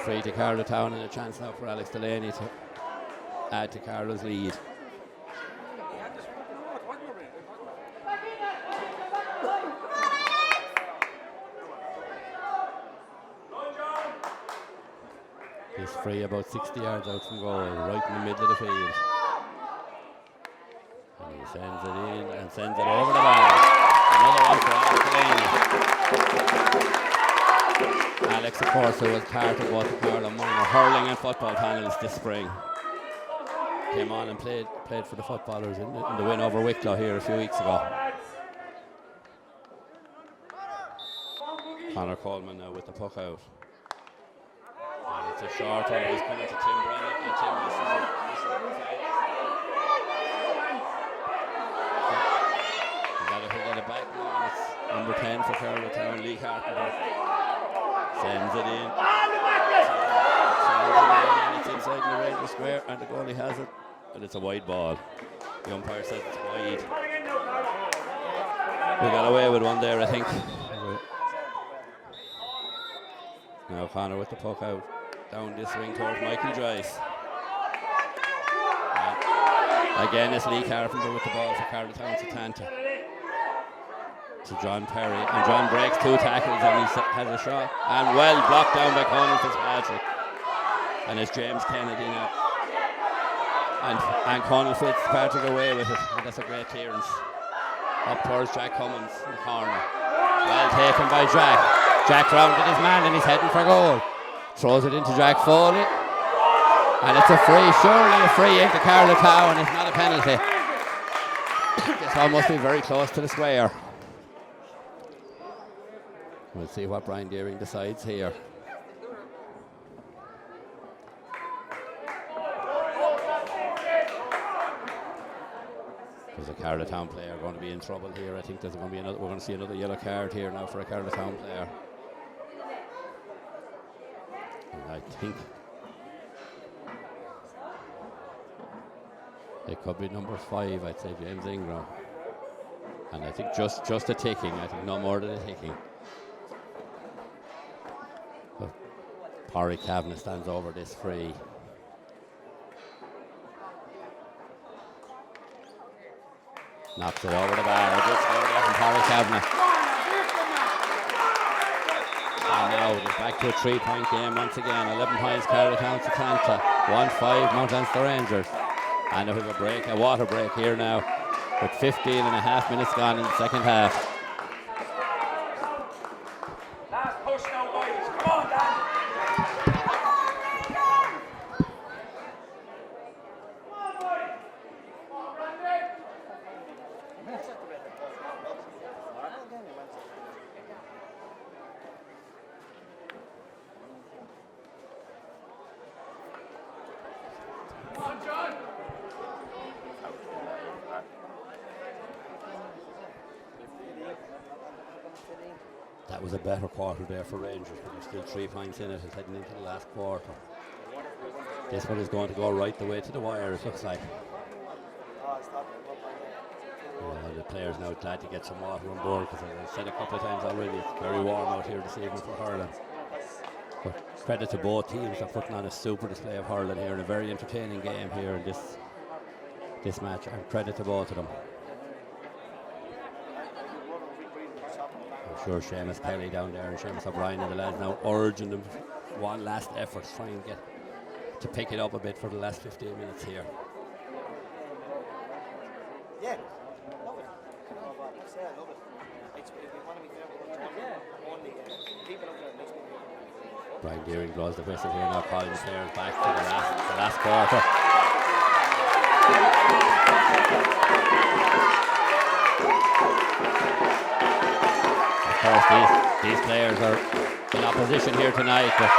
Free to Carlow and a chance now for Alex Delaney to add to Carlow's lead. The Nice free about 60 yards out from goal, right in the middle of the field. And he sends it in and sends it over the bar. Another one for Alex. Alex, of course, who was part of both the Carlow minor hurling and football panels this spring. Came on and played for the footballers in the win over Wicklow here a few weeks ago. Conor Coleman now with the puck out. And it's a short one. He's coming to Tim Brennan, and Tim misses it. He's got to get it back now. It's number 10 for Carlow Town, Lee Carpenter. Sends it in. And it's inside the Ranger square, and the goalie has it. And it's a wide ball. The umpire says it's wide. We got away with one there, I think. Now Conor with the puck out. Down this wing towards Michael Joyce. Again, it's Lee Carpenter with the ball for Carlow Town Setanta. To John Perry. And John breaks 2 tackles and he has a shot. And well blocked down by Conor Fitzpatrick. And it's James Kennedy now. And Conor Fitzpatrick away with it. And that's a great clearance. Up towards Jack Cummins in the corner. Well taken by Jack. Jack rounded his man and he's heading for goal. Throws it into Jack Foley. And it's a free, surely a free into Carlow Town. It's not a penalty. This one must be very close to the square. We'll see what Brian Deering decides here. There's a Carlow Town player going to be in trouble here. I think there's going to be another. We're going to see another yellow card here now for a Carlow Town player. And I think it could be number 5. I'd say James Ingram. And I think just a ticking. I think no more than a ticking. But Parry Kavanagh stands over this free. Knocks it over the bar. A good score there from Parry Kavanagh. And now it's back to a 3-point game once again. 11 points Carlow Town Setanta. 1-5 Mount Leinster Rangers. And there's a water break here now with 15.5 minutes gone in the second half. Last push now, boys. Come on, Dan. That was a better quarter there for Rangers, but there's still 3 points in it. It's heading into the last quarter. This one is going to go right the way to the wire, it looks like. The players now glad to get some water on board, because as I said a couple of times already, it's very warm out here this evening for hurling. But credit to both teams for putting on a super display of hurling here, and a very entertaining game here in this match, and credit to both of them. I'm sure Seamus Kelly down there and Seamus O'Brien and the lads now urging them one last effort to try and get to pick it up a bit for the last 15 minutes here. Yeah. Brian Deering blows the whistle here now, calling the players back to the last quarter. Of course, these players are in opposition here tonight, but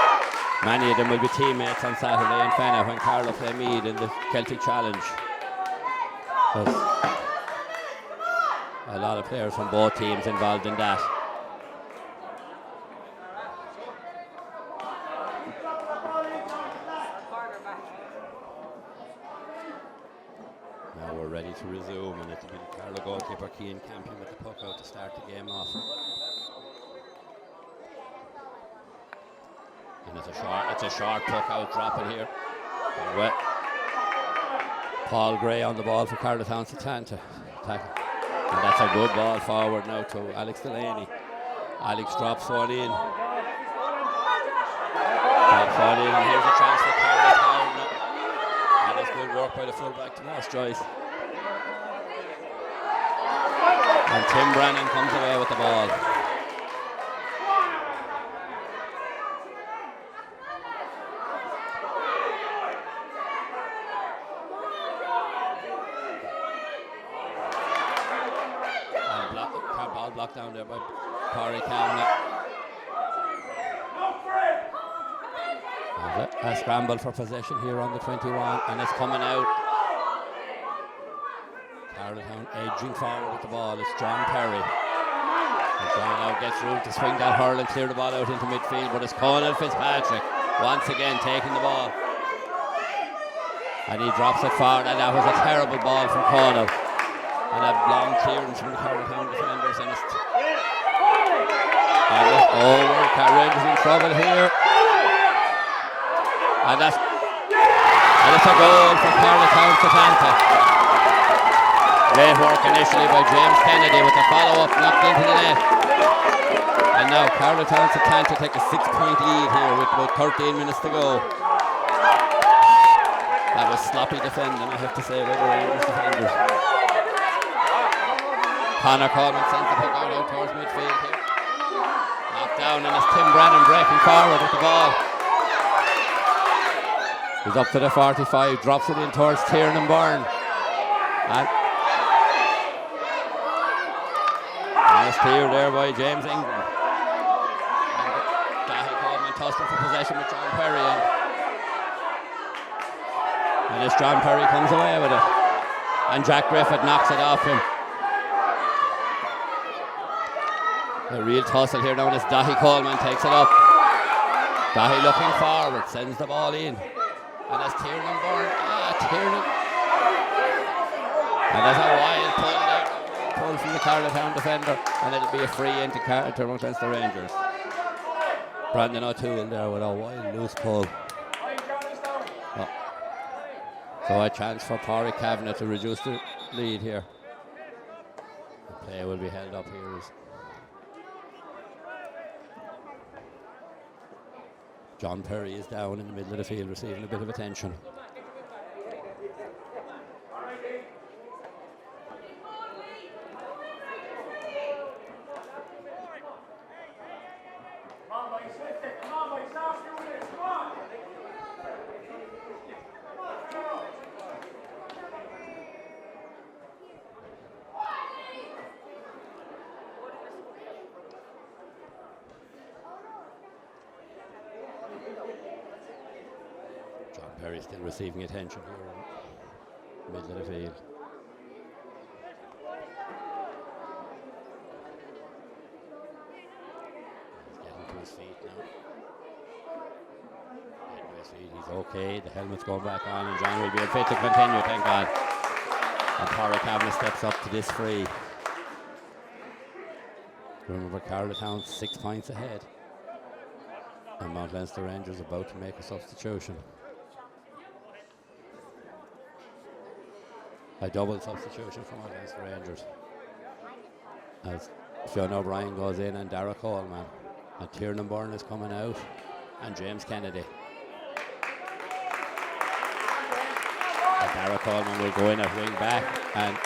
many of them will be teammates on Saturday in Fenagh when Carlow play Meath in the Celtic Challenge. There's a lot of players from both teams involved in that. Now we're ready to resume, and it'll be the Carlow goalkeeper Cian Campion with the puck out to start the game off. And it's a short puck out dropping here. Well, Paul Gray on the ball for Carlow Town Setanta. And that's a good ball forward now to Alex Delaney. Alex drops one in. Fall in, and here's a chance for Carlow. And it's good work by the fullback Tomas Joyce. And Tim Brennan comes away with the ball. Ball blocked down there by Corey Kavanagh. A scramble for possession here on the 21, and it's coming out. Carlowtown edging forward with the ball. It's John Perry. And John now gets room to swing that hurl and clear the ball out into midfield, but it's Conal Fitzpatrick once again taking the ball. And he drops it forward, and that was a terrible ball from Conal. And a long clearance from the Carlowtown defenders, and it's Rangers in trouble here. And it's a goal for Carlowtown Setanta. Great work initially by James Kennedy with the follow-up knocked into the net. And now Carlowtown Setanta take a 6-point lead here with about 13 minutes to go. That was sloppy defending, I have to say, by the Rangers defenders. Conor Coleman sends the puck out towards midfield here. Knocked down, and it's Tim Brennan breaking forward with the ball. He's up to the 45, drops it in towards Tiernan Byrne. And it's cleared there by James Ingram. And Dahi Coleman tossed it for possession with John Perry. And this John Perry comes away with it. And Jack Griffith knocks it off him. A real tussle here now as Dahi Coleman takes it up. Dahi looking forward, sends the ball in. And that's Tiernan Byrne. Tiernan. And there's a wild pull there. Pull from the Carlowtown defender. And it'll be a free into against the Rangers. Brandon O'Toole there with a wild loose pull. Oh. So a chance for Pádraig Kavanagh to reduce the lead here. The play will be held up here. John Perry is down in the middle of the field, receiving a bit of attention. Perry still receiving attention here in the middle of the field. He's getting to his feet now. Getting to his feet, he's okay. The helmet's going back on, and John will be fit to continue, thank God. And Pádraig Kavanagh steps up to this free. Remember, Carlowtown 6 points ahead. And Mount Leinster Rangers about to make a substitution. A double substitution for Mount Leinster Rangers. As Fionn O'Brien goes in and Dara Coleman. And Tiernan Byrne is coming out. And James Kennedy. And Dara Coleman will go in at wing back. And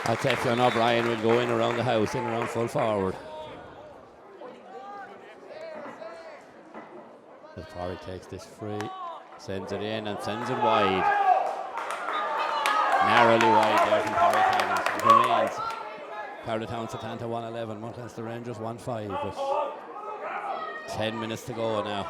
I'd say Fionn O'Brien will go in around the house, in around full forward. As Pádraig takes this free, sends it in and sends it wide. Narrowly wide there from Pádraig Kavanagh. It remains Carlowtown Setanta 1-11, Mount Leinster Rangers 1-5 with 10 minutes to go now.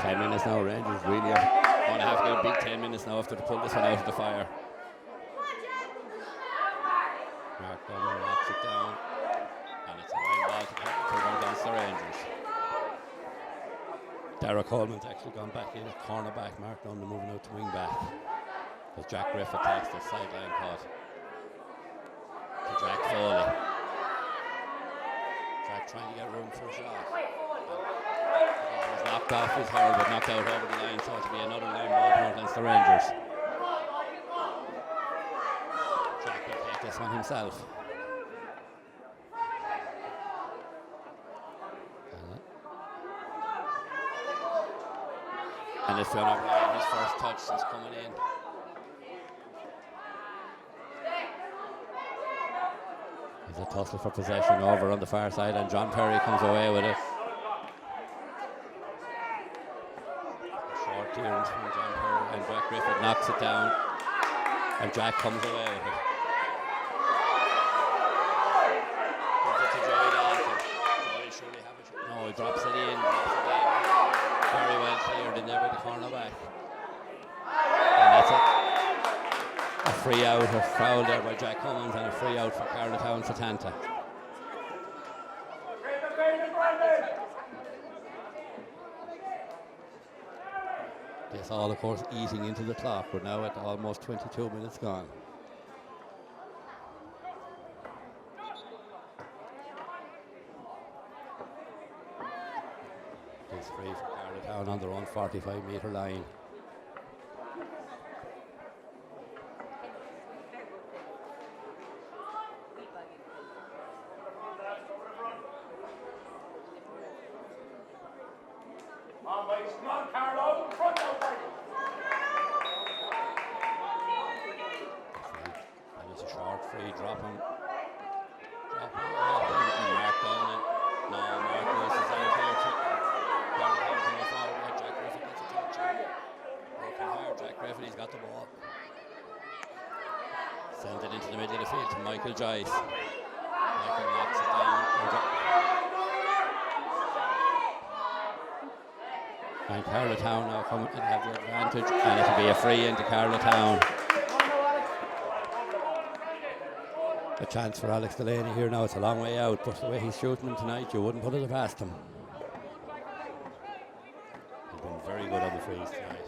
Ten minutes now, Rangers really going to have to get a big 10 minutes now after to pull this one out of the fire. Mark Dunn knocks it down, and it's a line ball to run against the Rangers. Dara Coleman's actually gone back in at cornerback. Mark Dunn moving out to wing back. As Jack Griffith takes the sideline cut to Jack Foley. Jack trying to get room for a shot. He was knocked off his hurl, but knocked out over the line, so it'll be another line ball against the Rangers. Jack will take this one himself. And it's Fionn O'Brien, his first touch since coming in. There's a tussle for possession over on the far side, and John Perry comes away with it. Short clearance from John Perry, and Jack Griffith knocks it down, and Jack comes away with it. Gives it to Joey Dalton. Joey surely have it. No, he drops it in. Very well cleared in there by the cornerback. And that's it. A free out, a foul there by Jack Cummins, and a free out for Carlow Setanta. This all, of course, eating into the clock. We're now at almost 22 minutes gone. It's free for Carlow on their own 45-metre line. Come on, Carlow. Front now, boys. And it's a short free dropping. And Mark down it. No, Mark Lewis is out here to Carlow coming forward. Jack Griffith gets a touch. Working hard, Jack Griffith, he's got the ball. Sends it into the middle of the field to Michael Joyce. Michael knocks it down. And Carlow now come and have the advantage, and it'll be a free into Carlow. A chance for Alex Delaney here now. It's a long way out, but the way he's shooting them tonight, you wouldn't put it past him. He's been very good on the frees tonight.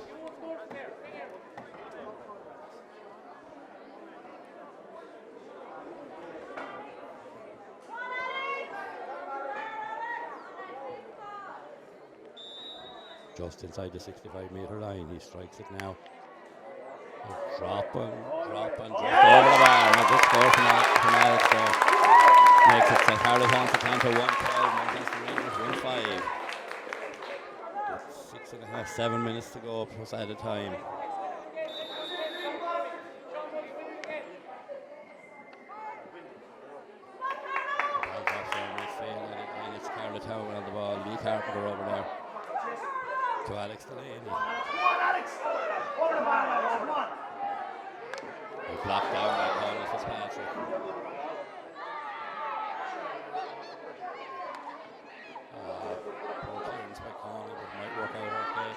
Just inside the 65-metre line, he strikes it now. Drop and just over the bar, and a good score from Alex there. Makes it St. Carlow Setanta 1-12, Manchester Rangers 1-5. 6.5, 7 minutes to go plus added time. And it's Carlow Town on the ball. Lee Carpenter over there to Alex Delaney. Come on, Alex. Over the bar now. Come on. Blocked down by Colin Fitzpatrick. Poor clearance by Colin, but it might work out okay.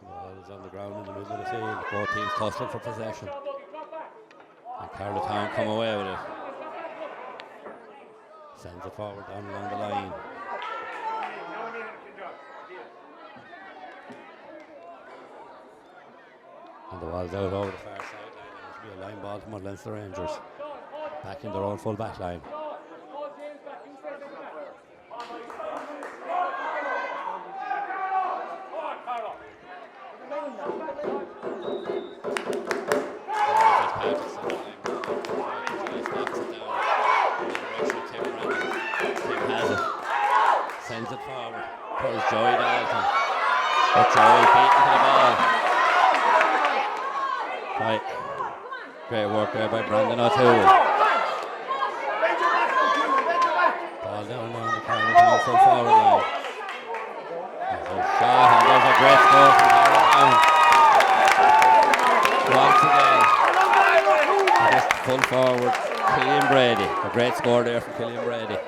The ball is on the ground in the middle of the field. Both teams tussling for possession. And Carlow Town come away with it. Sends it forward down along the line. And the ball's out over the far sideline. It'll be a line ball from Leinster Rangers. Back in their own full back line. Sends it forward. Pulls Joey Dalton. But Joey beating to the ball. Right. Great work there by Brandon O'Toole. Ball down the Carlow full forward line. There's a shot and there's a great score from Carlow. Once again. And just full forward, Killian Brady. A great score there from Killian Brady.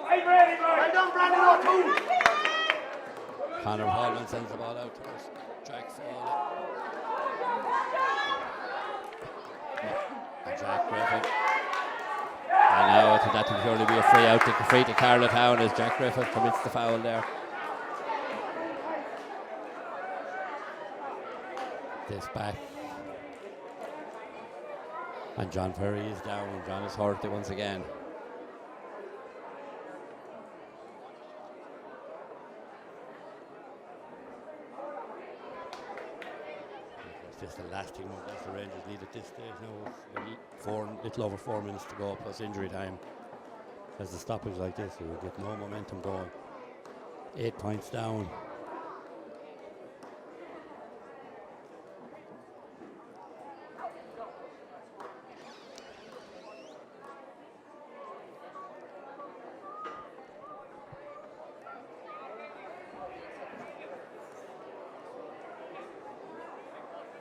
Well done, Brandon O'Toole. Conor Hallman sends the ball out to us. Jack Foley. And Jack Griffith. And now I think that will surely be a free out free to Carlow Town as Jack Griffith commits the foul there. This back. And John Perry is down. John is hurt once again. It's just the last thing the Rangers need at this stage now. Little over 4 minutes to go plus injury time. There's a stoppage like this, you will get no momentum going. 8 points down.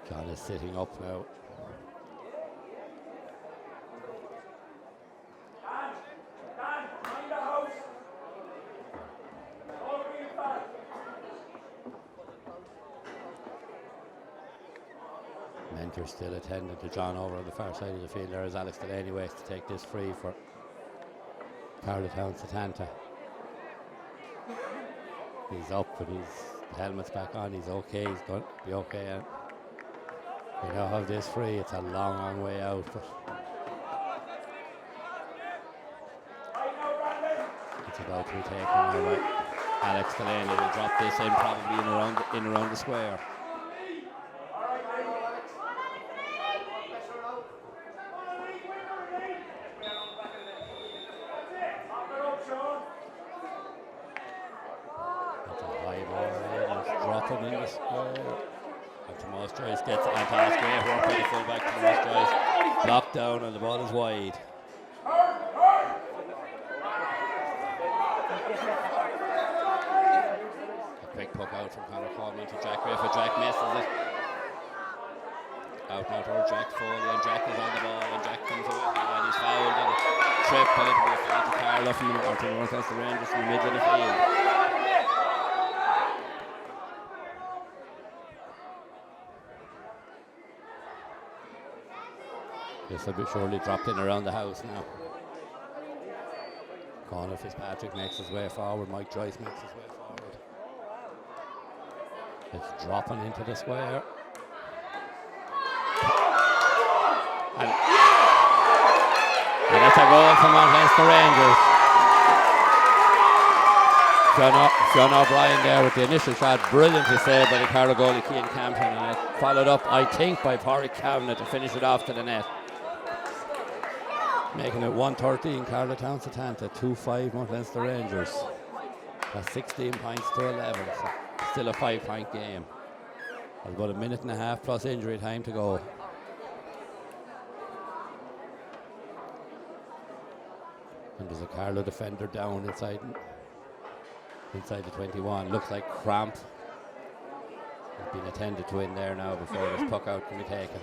John is sitting up now. Mentor still attending to John over on the far side of the field. There is Alex Delaney waits to take this free for Carlow Setanta. He's up and his helmet's back on. He's okay. He's going to be okay. We now have this free. It's a long, long way out. But it's about to be taken now by Alex Delaney. Will drop this in probably in around the square. Dropping in the square. And Tomas Joyce gets it. And that's great work by the fullback Tomas Joyce. Blocked down and the ball is wide. A quick puck out from Conor Coleman to Jack Griffith. Jack misses it. Out now toward Jack Foley, and Jack is on the ball, and Jack comes away and he's fouled and tripped a little bit to Carlow from the North Rangers from the middle of the field. This will be surely dropped in around the house now. Conor Fitzpatrick makes his way forward. Mike Joyce makes his way forward. It's dropping into the square. And it's a goal from Leinster Rangers. John O'Brien there with the initial shot, brilliantly saved by the Carlow goalie Cian Campion, and it followed up, I think, by Pádraig Kavanagh to finish it off to the net. Making it 1-13 Carlow Setanta, 2-5 Leinster Rangers. That's 16 points to 11, so still a 5-point game. There's about a minute and a half plus injury time to go. And there's a Carlow defender down inside the 21. Looks like cramp. He's been attended to in there now before this puck out can be taken.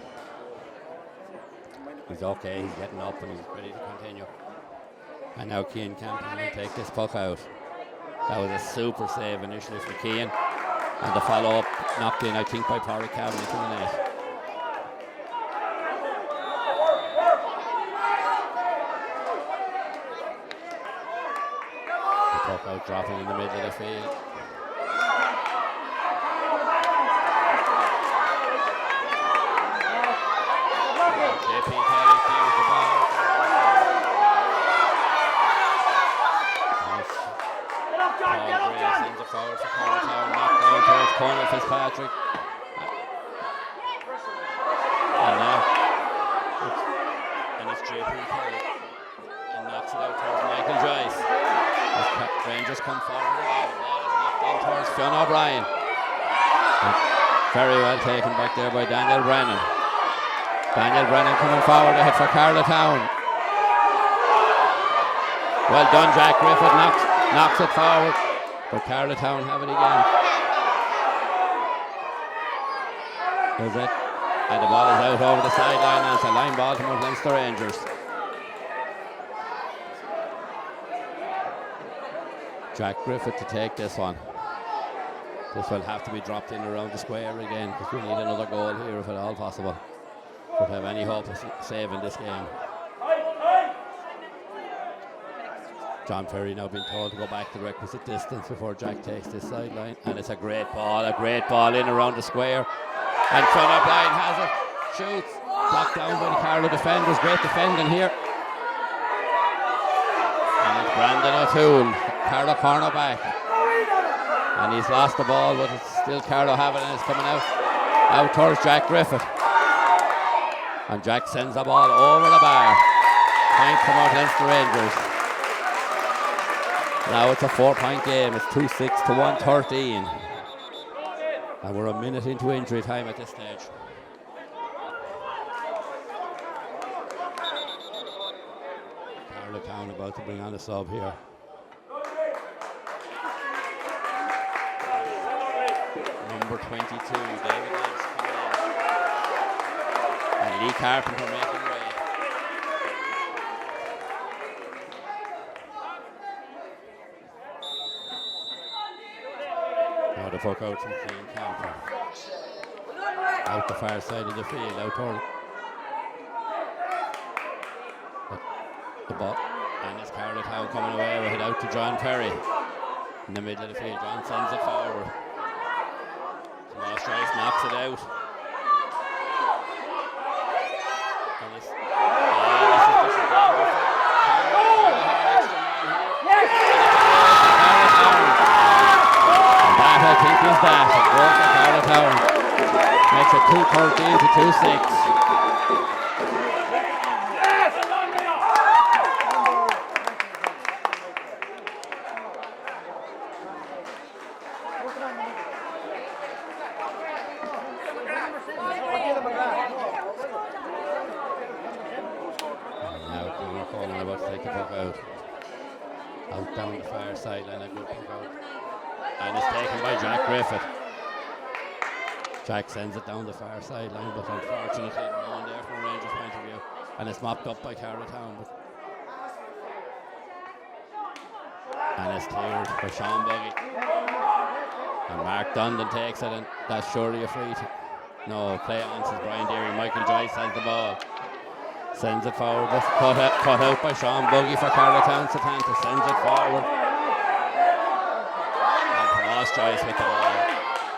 He's okay, he's getting up and he's ready to continue. And now Cian Campion will take this puck out. That was a super save initially for Cian. And the follow-up knocked in, I think, by Pádraig Kavanagh to the net. The puck out dropping in the middle of the field. JP Kelly clears the ball. Paul Gray sends it forward for Carlow, knocked down towards corner Fitzpatrick. And it's JP Kelly. And knocks it out towards Michael Joyce. As Rangers come forward, the ball is knocked in towards Fionn O'Brien. Very well taken back there by Daniel Brennan. Daniel Brennan coming forward ahead for Carlow Town. Well done, Jack Griffith knocks it forward, but Carlow Town have it again. There's it, and the ball is out over the sideline, and it's a line ball to Leinster Rangers. Jack Griffith to take this one. This will have to be dropped in around the square again, because we need another goal here if at all possible. Could have any hope of saving this game. John Ferry now been told to go back the requisite distance before Jack takes this sideline, and it's a great ball in around the square, and Fionn O'Brien has it, shoots, blocked down by the Carlow defenders. Great defending here, and it's Brandon O'Toole, Carlow cornerback, and he's lost the ball, but it's still Carlow have it, and it's coming out towards Jack Griffith. And Jack sends the ball over the bar. Point from Leinster Rangers. Now it's a 4-point game. It's 2-6 to 1-13. And we're a minute into injury time at this stage. Carlow Town about to bring on a sub here. Number 22, David Lynch coming in. And Lee Carpenter making way. Now the puck out from Clean Camper. Out the far side of the field, out toward the ball. And it's Carlow Town coming away with it out to John Perry. In the middle of the field, John sends it forward. Tomas Rice knocks it out. And this is and that, I think, is that. It goes to Carlow Town. Makes it 2-13 to 2-6. Out down the far sideline, a good puck out. And it's taken by Jack Griffith. Jack sends it down the far sideline, but unfortunately no one there from a Rangers point of view. And it's mopped up by Carlow Town. And it's cleared for Sean Buggy. And Mark Dundon takes it, and that's surely a free. No, play on, says Brian Deary. Michael Joyce has the ball. Sends it forward, but cut out by Sean Buggy for Carlow Town. Setanta sends it forward. And Tomas Joyce with the ball.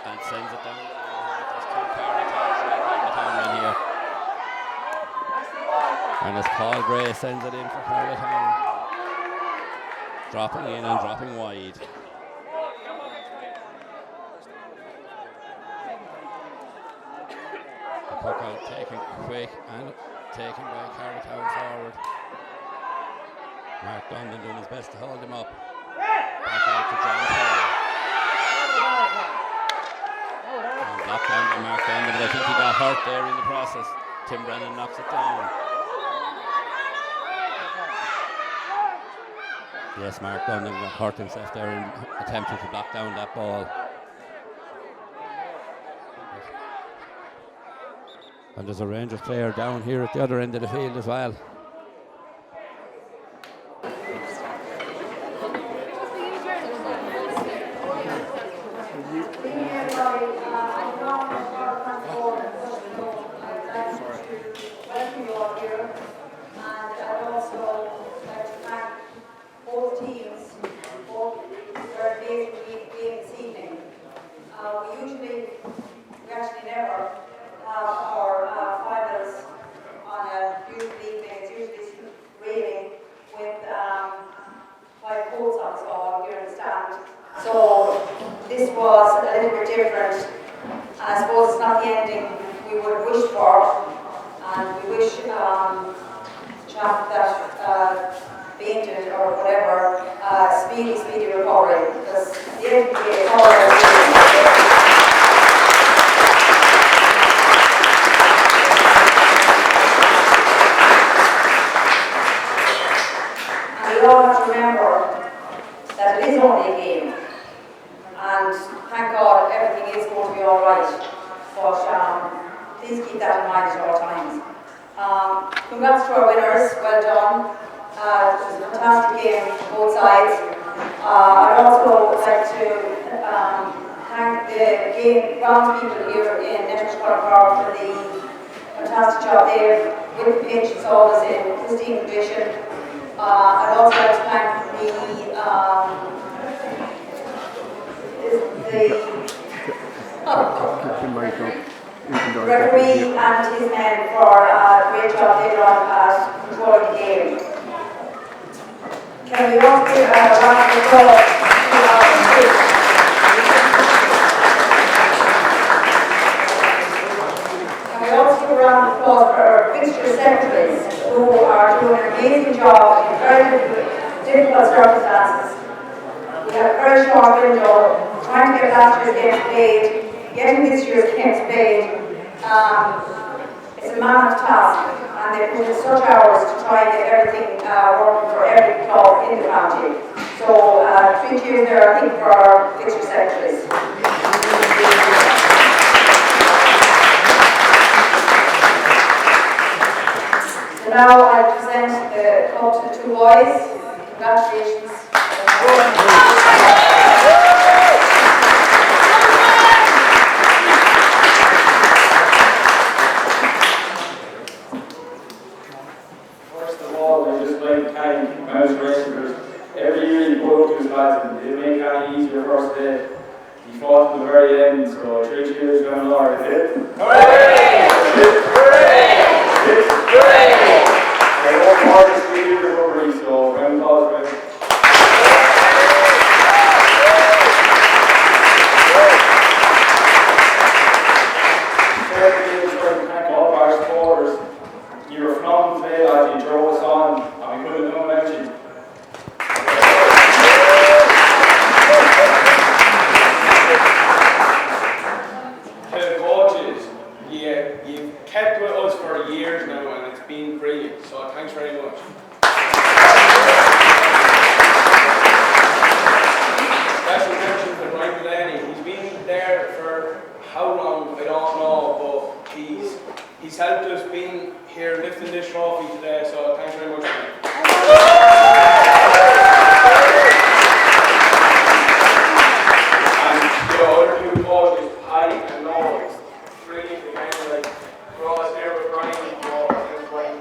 And sends it down. There's two Carlow Town in here. And as Paul Gray sends it in for Carlow Town. Dropping in and dropping wide. The puck out taken quick and taken by Carlow Town forward. Mark Dundon doing his best to hold him up. Back out to John Perry. And blocked down by Mark Dundon, but I think he got hurt there in the process. Tim Brennan knocks it down. Yes, Mark Dundon hurt himself there in attempting to block down that ball. And there's a Rangers player down here at the other end of the field as well. We actually never have our finals on a beautiful evening. It's usually raining with 5 coats on us all here in the stand. So this was a little bit different. And I suppose it's not the ending we would have wished for. And we wish chap that fainted or whatever speedy recovery. Because the end of the day, all we all have to remember that it is only a game, and thank God everything is going to be all right, but please keep that in mind at all times. Congrats to our winners, well done. It was a fantastic game on both sides. I'd also like to thank the game ground people here in Network Park for the fantastic job there with the pitch. It's always in pristine condition. I'd also like to thank the referee and his men for a great job they done at controlling the game. Can we also give a round of applause to our coach? Can we also give a round of applause for our fixture secretaries who are doing an amazing job in very difficult circumstances. have a very short window, trying to get last year's games played, getting this year's games played. It's a mammoth task, and they put in such hours to try and get everything working for every club in the county. So 3 cheers there, I think, for our fixture secretaries. So now I present the cup to the 2 boys. Congratulations. First of all, I just like to thank Mouse Racers. Every year you put up to his lads and they make it easier first day. He fought to the very end, so 3 cheers to MLR, is it? Hooray! Hooray! Hooray! They work hard to speed the recovery, so round of applause for them. Secondly, I just like to thank all of our supporters. You were phenomenal today, lads. You drove us on, and we couldn't have done without you. To the coaches, you've kept with us for years now, and it's been brilliant. So thanks very much. Special mention to Brian Delaney. He's been there for how long, I don't know, but he's helped us being here lifting this trophy today, so thanks very much. And the other 2 coaches, Paddy and Noel, it's brilliant again, like, we're all there with Brian, we're all there with Brian,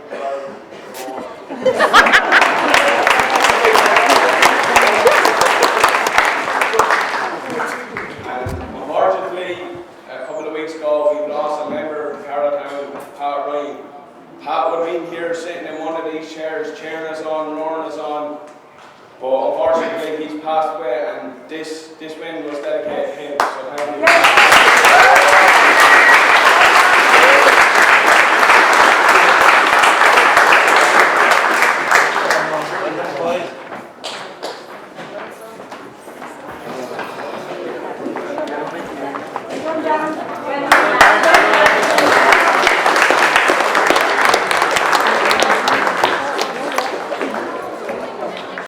and unfortunately, a couple of weeks ago, we lost a member of Carlow, Pat Ryan. Pat would have been here sitting in one of these chairs, cheering us on, roaring us on. But unfortunately, he's passed away, and this win was dedicated to him. So thank you.